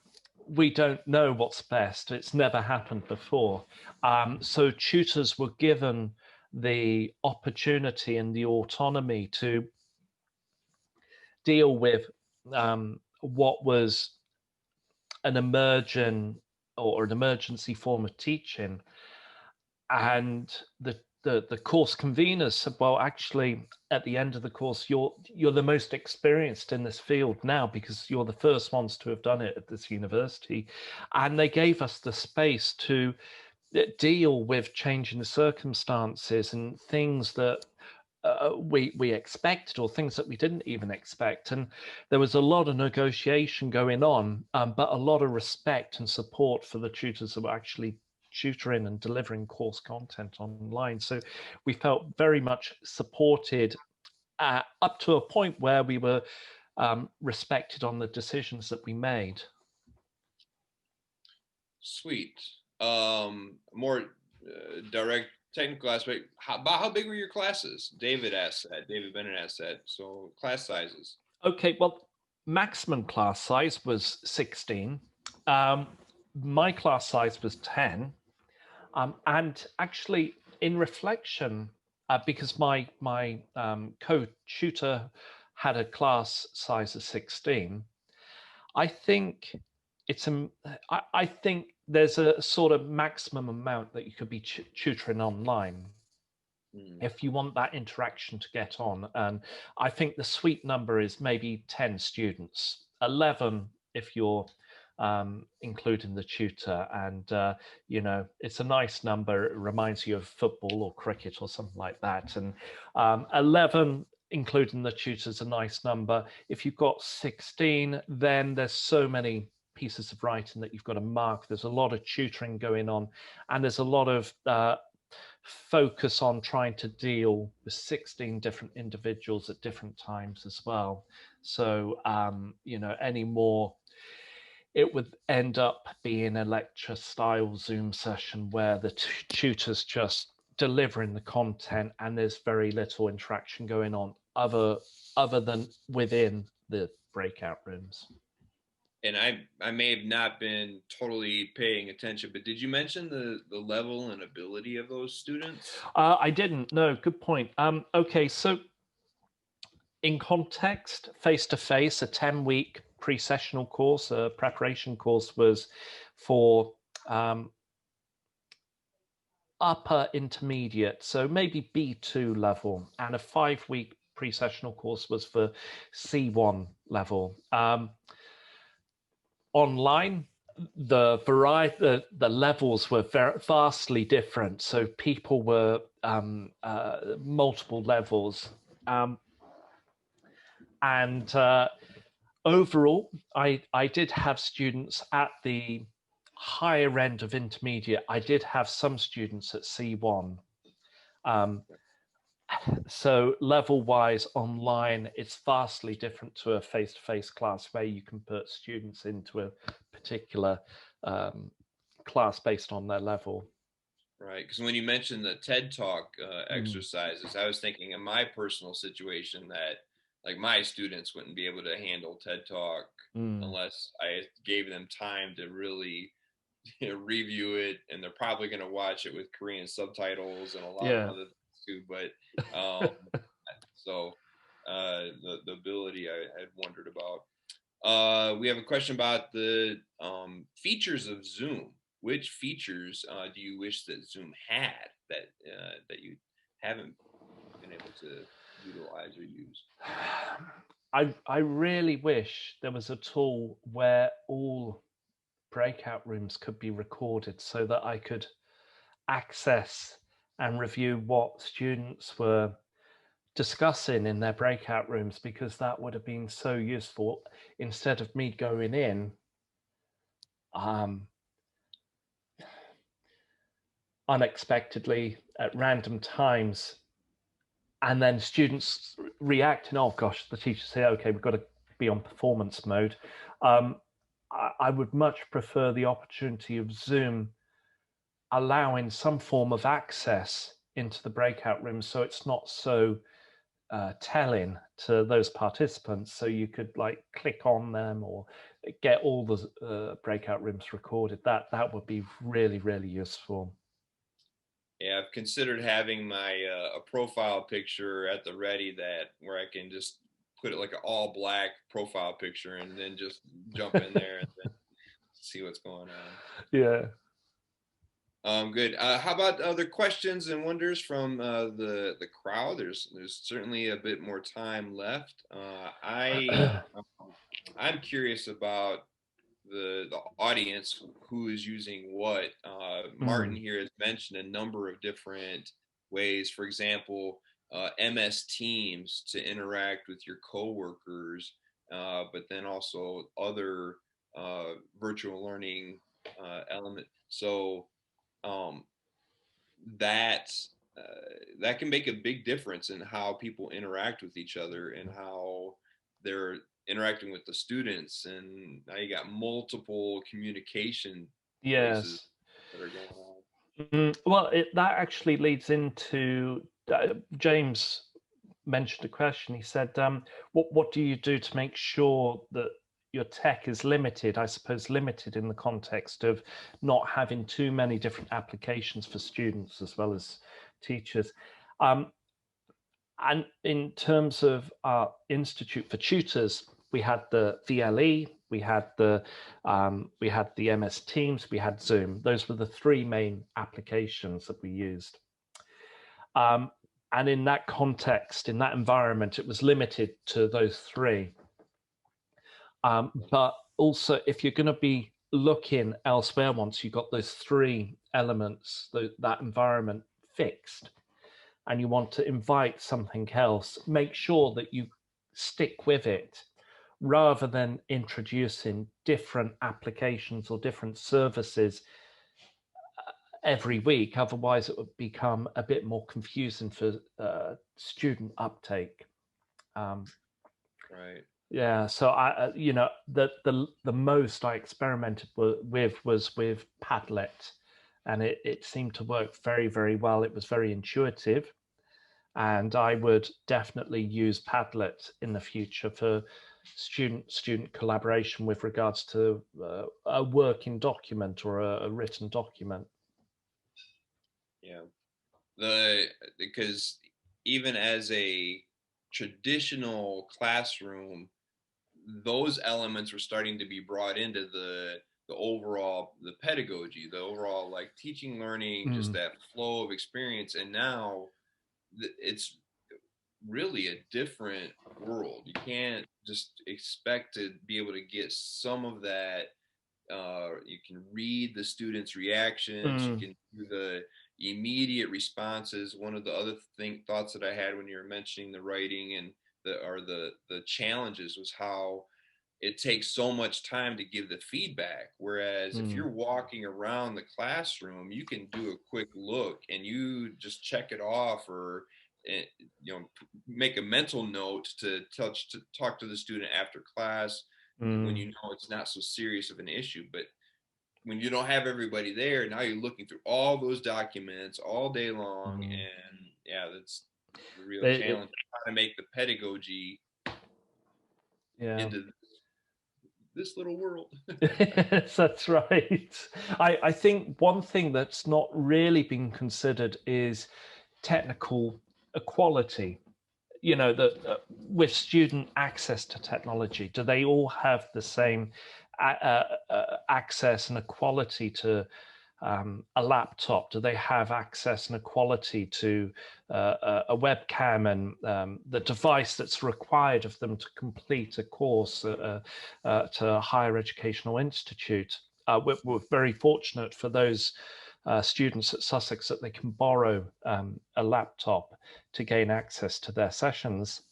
we don't know what's best. It's never happened before. So tutors were given the opportunity and the autonomy to deal with what was an emergent or an emergency form of teaching. And the course conveners said, well, actually, at the end of the course, you're the most experienced in this field now because you're the first ones to have done it at this university. And they gave us the space to deal with changing the circumstances and things that we expected, or things that we didn't even expect. And there was a lot of negotiation going on, but a lot of respect and support for the tutors that were actually tutoring and delivering course content online. So we felt very much supported up to a point where we were respected on the decisions that we made. sweet? More direct technical aspect. About how big were your classes? David asked that. David Bennett asked that. So class sizes. Okay, well, maximum class size was 16. Um, my class size was 10. And actually, in reflection, because my co-tutor had a class size of 16, I think it's I think there's a sort of maximum amount that you could be tutoring online Mm. if you want that interaction to get on. And I think the sweet number is maybe 10 students, 11 if you're including the tutor. And, you know, it's a nice number. It reminds you of football or cricket or something like that. And 11, including the tutor, is a nice number. If you've got 16, then there's so many pieces of writing that you've got to mark. There's a lot of tutoring going on, and there's a lot of focus on trying to deal with 16 different individuals at different times as well. So, you know, any more, it would end up being a lecture style Zoom session where the tutor's just delivering the content and there's very little interaction going on other than within the breakout rooms. And I may have not been totally paying attention, but did you mention the level and ability of those students? I didn't. No, good point. Okay, so in context, face-to-face, a 10-week pre-sessional course, a preparation course, was for upper intermediate, so maybe B2 level, and a 5-week pre-sessional course was for C1 level. Online, the variety, the levels were vastly different. So people were multiple levels, and overall, I did have students at the higher end of intermediate. I did have some students at C1. So level-wise online, it's vastly different to a face-to-face class where you can put students into a particular class based on their level. Right, because when you mentioned the TED Talk exercises, I was thinking in my personal situation that like my students wouldn't be able to handle TED Talk unless I gave them time to really review it, and they're probably going to watch it with Korean subtitles and a lot of other things too. But so the ability I had wondered about. We have a question about the features of Zoom. Which features do you wish that Zoom had that you haven't been able to utilize or use? I really wish there was a tool where all breakout rooms could be recorded so that I could access and review what students were discussing in their breakout rooms, because that would have been so useful instead of me going in unexpectedly at random times and then students reacting, oh gosh, the teacher say, okay, we've got to be on performance mode. I would much prefer the opportunity of Zoom allowing some form of access into the breakout room, so it's not so telling to those participants. So you could like click on them or get all the breakout rooms recorded. That would be really, really useful. Yeah, I've considered having my a profile picture at the ready that where I can just put it like an all black profile picture and then just jump in there and then see what's going on. Yeah. Good. How about other questions and wonders from the crowd? There's certainly a bit more time left. I'm curious about the audience who is using what. Martin here has mentioned a number of different ways. For example, MS Teams to interact with your coworkers, but then also other virtual learning element. So that can make a big difference in how people interact with each other and how they're interacting with the students, and now you got multiple communication voices that are going on. Well, that actually leads into James mentioned a question. He said, what do you do to make sure that your tech is limited, I suppose limited in the context of not having too many different applications for students as well as teachers? And in terms of our Institute for Tutors, we had the VLE, we had the MS Teams, we had Zoom. Those were the three main applications that we used. And in that context, in that environment, it was limited to those three. But also, if you're going to be looking elsewhere once you've got those three elements, that environment fixed, and you want to invite something else, make sure that you stick with it rather than introducing different applications or different services every week. Otherwise, it would become a bit more confusing for student uptake. Right. Yeah, so the most I experimented with was with Padlet, and it seemed to work very, very well. It was very intuitive, and I would definitely use Padlet in the future for student collaboration with regards to a working document or a written document. Yeah. Because even as a traditional classroom, those elements were starting to be brought into the overall the pedagogy, the overall like teaching, learning, just Mm, that flow of experience. And now it's really a different world. You can't just expect to be able to get some of that. You can read the students' reactions. You mm, can do the immediate responses. One of the other thoughts that I had when you were mentioning the writing and the challenges was how it takes so much time to give the feedback. Whereas if mm, you're walking around the classroom, you can do a quick look and you just check it off, or eh, make a mental note to talk to the student after class when you mm, know it's not so serious of an issue. But when you don't have everybody there, now you're looking through all those documents all day long, mm. and yeah, that's the real It, challenge, how to make the pedagogy yeah. into this little world. Yes, that's right. I think one thing that's not really been considered is technical equality. With student access to technology, do they all have the same access and equality to a laptop? Do they have access and equality to a webcam and the device that's required of them to complete a course to a higher educational institute? We're very fortunate for those students at Sussex that they can borrow a laptop to gain access to their sessions.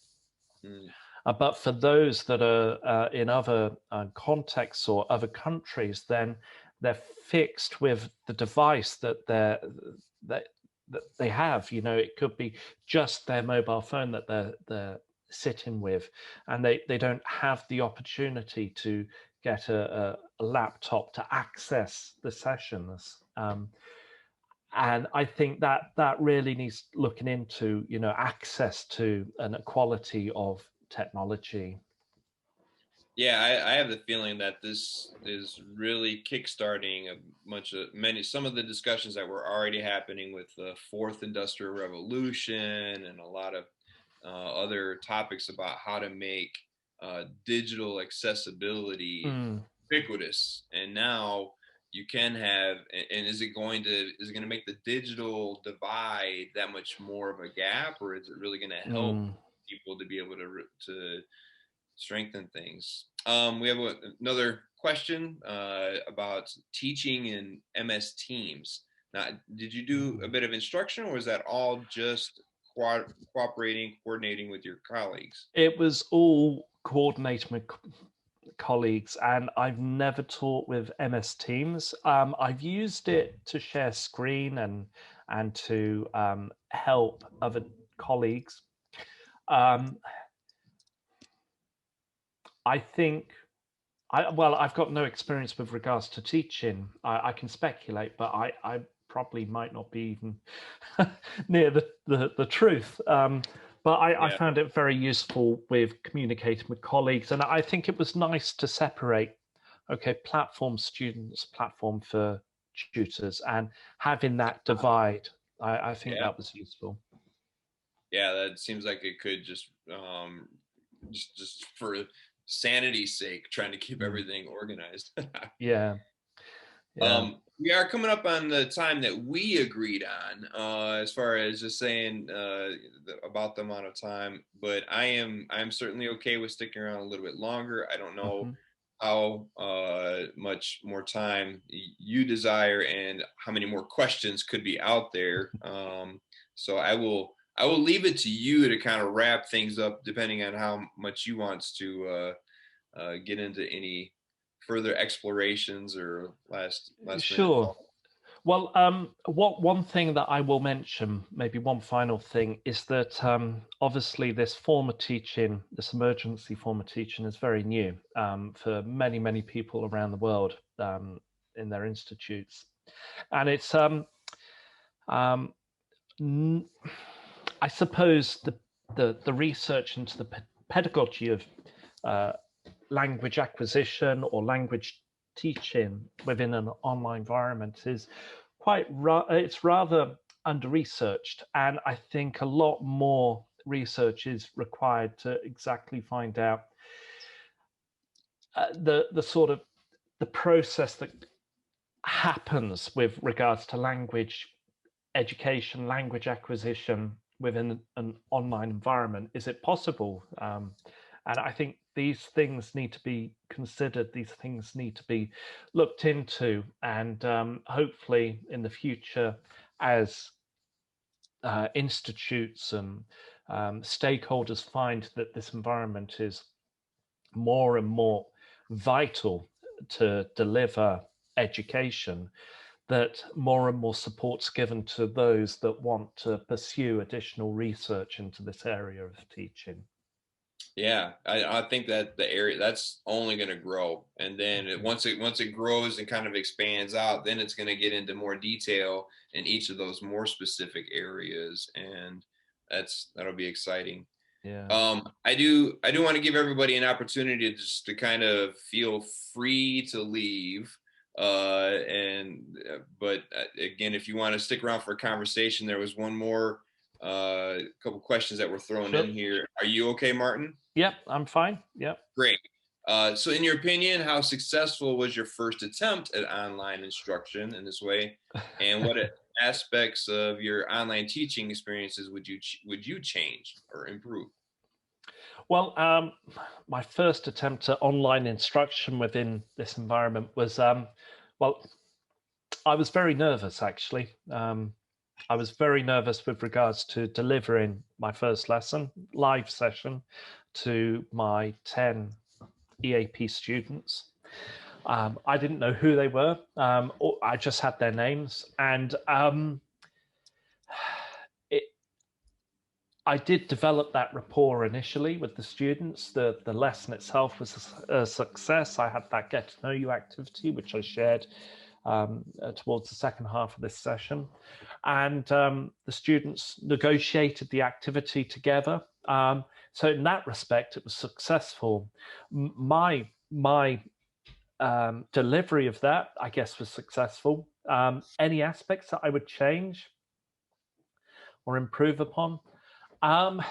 Mm, But for those that are in other contexts or other countries, then they're fixed with the device that that they have. It could be just their mobile phone that they're sitting with, and they don't have the opportunity to get a laptop to access the sessions. And I think that really needs looking into, access to an equality of technology. yeah, I have the feeling that this is really kickstarting some of the discussions that were already happening with the fourth industrial revolution and a lot of other topics about how to make digital accessibility Mm, ubiquitous. And now you can have, and is it going to make the digital divide that much more of a gap, or is it really going to help mm. people to be able to strengthen things? We have another question about teaching in MS Teams. Now, did you do a bit of instruction, or was that all just coordinating with your colleagues? It was all coordinated with colleagues, and I've never taught with MS Teams. I've used it to share screen and to help other colleagues. Um, I think I've got no experience with regards to teaching. I can speculate, but I probably might not be even near the truth. But I Yeah, found it very useful with communicating with colleagues, and I think it was nice to separate, okay, platform students, platform for tutors, and having that divide. I think yeah, that was useful. yeah. That seems like it could just for sanity's sake, trying to keep Mm. everything organized. Yeah, yeah. We are coming up on the time that we agreed on, as far as just saying about the amount of time. But I'm certainly okay with sticking around a little bit longer. I don't know Mhm. how much more time you desire and how many more questions could be out there. So I will leave it to you to kind of wrap things up, depending on how much you want to get into any further explorations or last minute Sure. thoughts. Well, one thing that I will mention, maybe one final thing, is that obviously this form of teaching, this emergency form of teaching, is very new for many, many people around the world in their institutes, and it's I suppose the research into the pedagogy of language acquisition or language teaching within an online environment is it's rather under researched, and I think a lot more research is required to exactly find out the sort of the process that happens with regards to language education, language acquisition within an online environment. Is it possible? And I think these things need to be considered. These things need to be looked into, and hopefully in the future, as institutes and stakeholders find that this environment is more and more vital to deliver education, that more and more support's given to those that want to pursue additional research into this area of teaching. Yeah, I think that the area that's only going to grow, and then once it grows and kind of expands out, then it's going to get into more detail in each of those more specific areas, and that'll be exciting. Yeah. I do want to give everybody an opportunity to just to kind of feel free to leave. But again, if you want to stick around for a conversation, there was one more couple questions that were thrown Sure. in here. Are you okay, Martin? Yep, I'm fine. Yep. Great. So in your opinion, how successful was your first attempt at online instruction in this way? And what aspects of your online teaching experiences would you change or improve? Well, my first attempt at online instruction within this environment was, well, I was very nervous, actually. I was very nervous with regards to delivering my first lesson, live session, to my 10 EAP students. I didn't know who they were. I just had their names, and I did develop that rapport initially with the students. The lesson itself was a success. I had that get to know you activity, which I shared towards the second half of this session. And the students negotiated the activity together. So in that respect, it was successful. My delivery of that, I guess, was successful. Any aspects that I would change or improve upon? I'm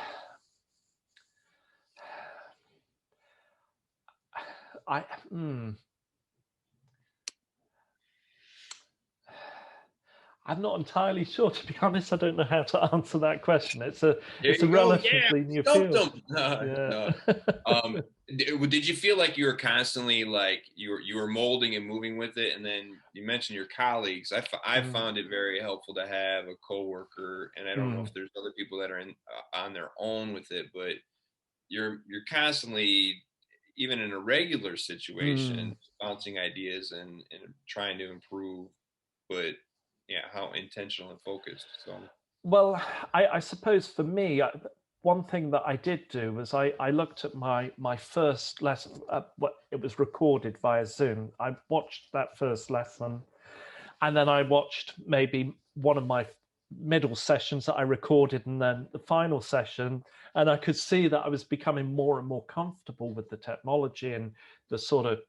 not entirely sure, to be honest. I don't know how to answer that question. It's a relatively new field. No. Did you feel like you were constantly like you were molding and moving with it? And then you mentioned your colleagues. I found it very helpful to have a coworker, and I don't know if there's other people that are on their own with it, but you're constantly, even in a regular situation, bouncing ideas and trying to improve, but yeah, how intentional and focused. So, well, I suppose for me, one thing that I did do was I looked at my first lesson. It was recorded via Zoom. I watched that first lesson, and then I watched maybe one of my middle sessions that I recorded, and then the final session. And I could see that I was becoming more and more comfortable with the technology and the sort of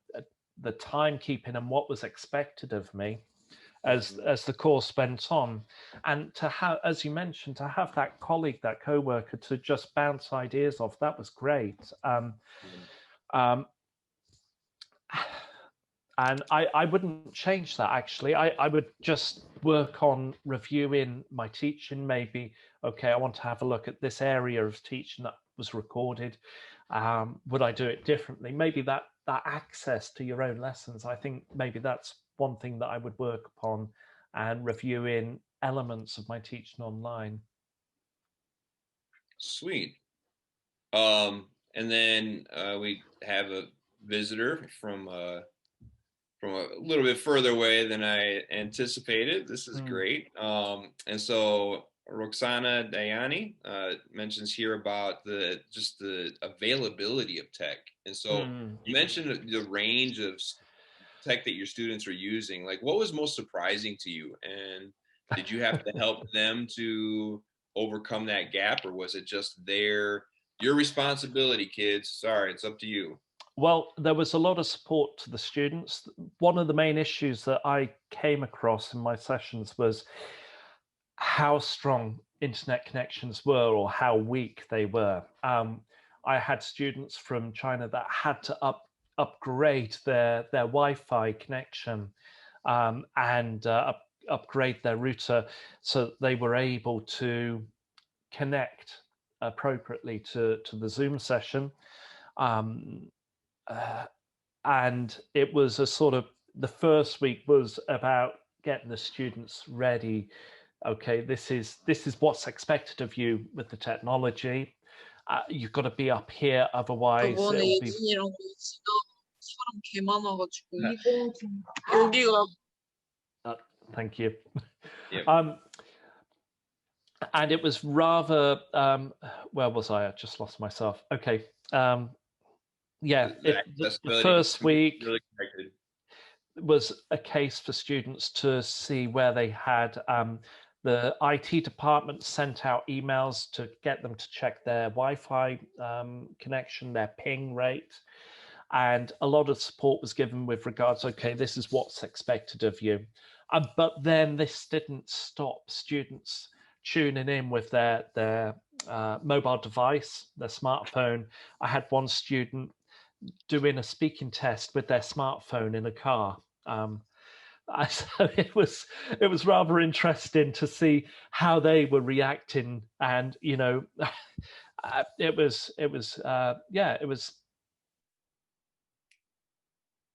the timekeeping and what was expected of me as the course went on. And to have, as you mentioned, to have that colleague, that co-worker to just bounce ideas off, that was great. And I wouldn't change that, actually. I would just work on reviewing my teaching. Maybe, okay, I want to have a look at this area of teaching that was recorded. Would I do it differently? Maybe that that access to your own lessons. I think maybe that's one thing that I would work upon and reviewing elements of my teaching online. Sweet. And then we have a visitor from a little bit further away than I anticipated. This is great. And so Roxana Dayani mentions here about the availability of tech. And so you mentioned the range of tech that your students are using. Like, what was most surprising to you? And did you have to help them to overcome that gap, or was it just your responsibility, kids? Sorry, it's up to you. Well, there was a lot of support to the students. One of the main issues that I came across in my sessions was how strong internet connections were or how weak they were. I had students from China that had to upgrade their Wi-Fi connection and upgrade their router so that they were able to connect appropriately to the Zoom session. And it was a sort of, the first week was about getting the students ready. Okay, this is what's expected of you with the technology. You've got to be up here, otherwise 저번에 it'll be. 예진이랑 지금 사람 개 많아가지고 이거 좀 여기가. Thank you. Yep. And it was rather, where was I? I just lost myself. Okay. Yeah, the first week really was a case for students to see where they had the IT department sent out emails to get them to check their Wi-Fi connection, their ping rate. And a lot of support was given with regards, okay, this is what's expected of you. But then this didn't stop students tuning in with their mobile device, their smartphone. I had one student doing a speaking test with their smartphone in a car. So it was rather interesting to see how they were reacting, and it was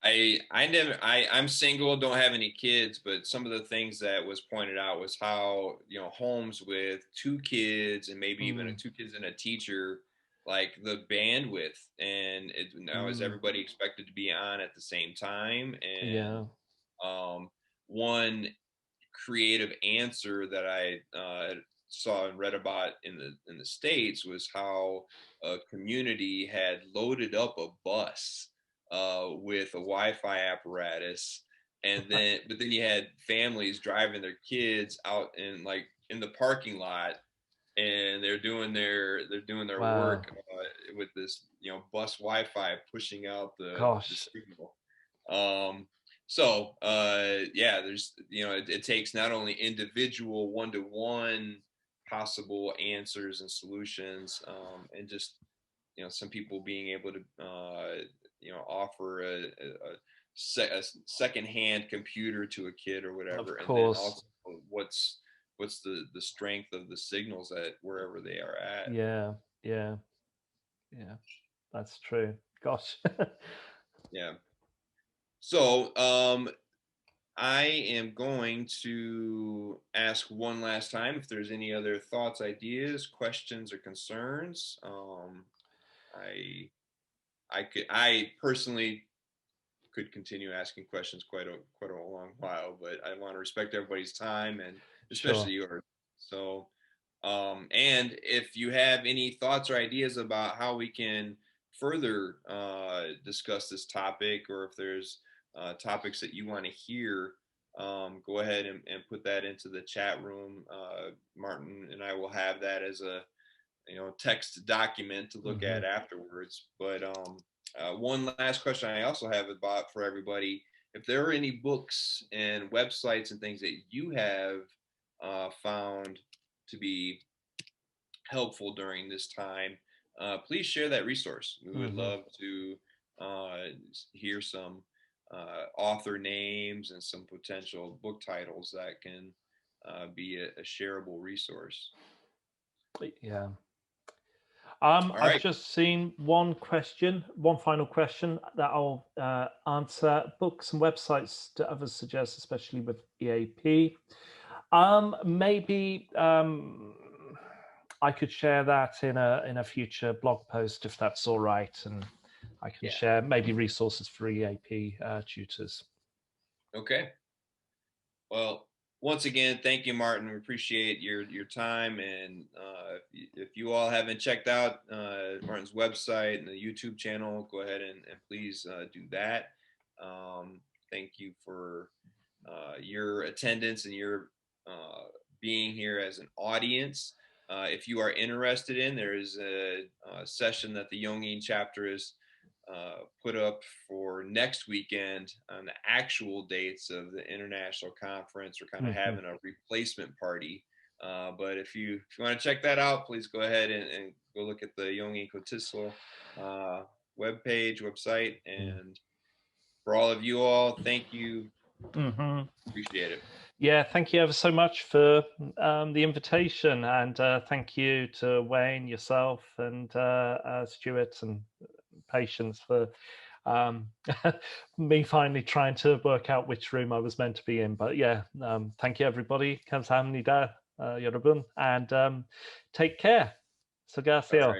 I'm single, don't have any kids, but some of the things that was pointed out was how, homes with 2 kids and maybe even 2 kids and a teacher, like the bandwidth, and now is everybody expected to be on at the same time? And one creative answer that I saw and read about in the States was how a community had loaded up a bus with a Wi-Fi apparatus, but then you had families driving their kids out in the parking lot, and they're doing their work with this bus Wi-Fi pushing out the signal. So there's it takes not only individual one-to-one possible answers and solutions, and just some people being able to offer a second-hand computer to a kid or whatever, and then also what's the strength of the signals at wherever they are at. Yeah, that's true. Gosh. Yeah. So I am going to ask one last time if there's any other thoughts, ideas, questions, or concerns. I personally could continue asking questions quite a long while, but I want to respect everybody's time, and especially yours. So, and if you have any thoughts or ideas about how we can further discuss this topic, or if there's topics that you want to hear, go ahead and put that into the chat room. Martin and I will have that as a text document to look at afterwards. But one last question I also have about for everybody: if there are any books and websites and things that you have found to be helpful during this time, please share that resource. We would love to hear some author names and some potential book titles that can be a shareable resource. Yeah. All I've right. just seen one final question that I'll answer. Books and websites do others suggest, especially with EAP? Maybe I could share that in a future blog post if that's all right, and I can share maybe resources for EAP tutors. Okay. Well, once again, thank you, Martin. We appreciate your time. And if you all haven't checked out Martin's website and the YouTube channel, go ahead and please do that. Thank you for your attendance and your being here as an audience. If you are interested in, there is a session that the Yongin chapter is put up for next weekend on the actual dates of the international conference. We're kind of having a replacement party. But if you want to check that out, please go ahead and go look at the Yongin Kotislo website. And for all of you all, thank you. Appreciate it. Yeah, thank you ever so much for the invitation, and thank you to Wayne, yourself, and Stuart and Patience for me finally trying to work out which room I was meant to be in. But yeah, thank you everybody. 감사합니다, 여러분, and take care. 수고하세요.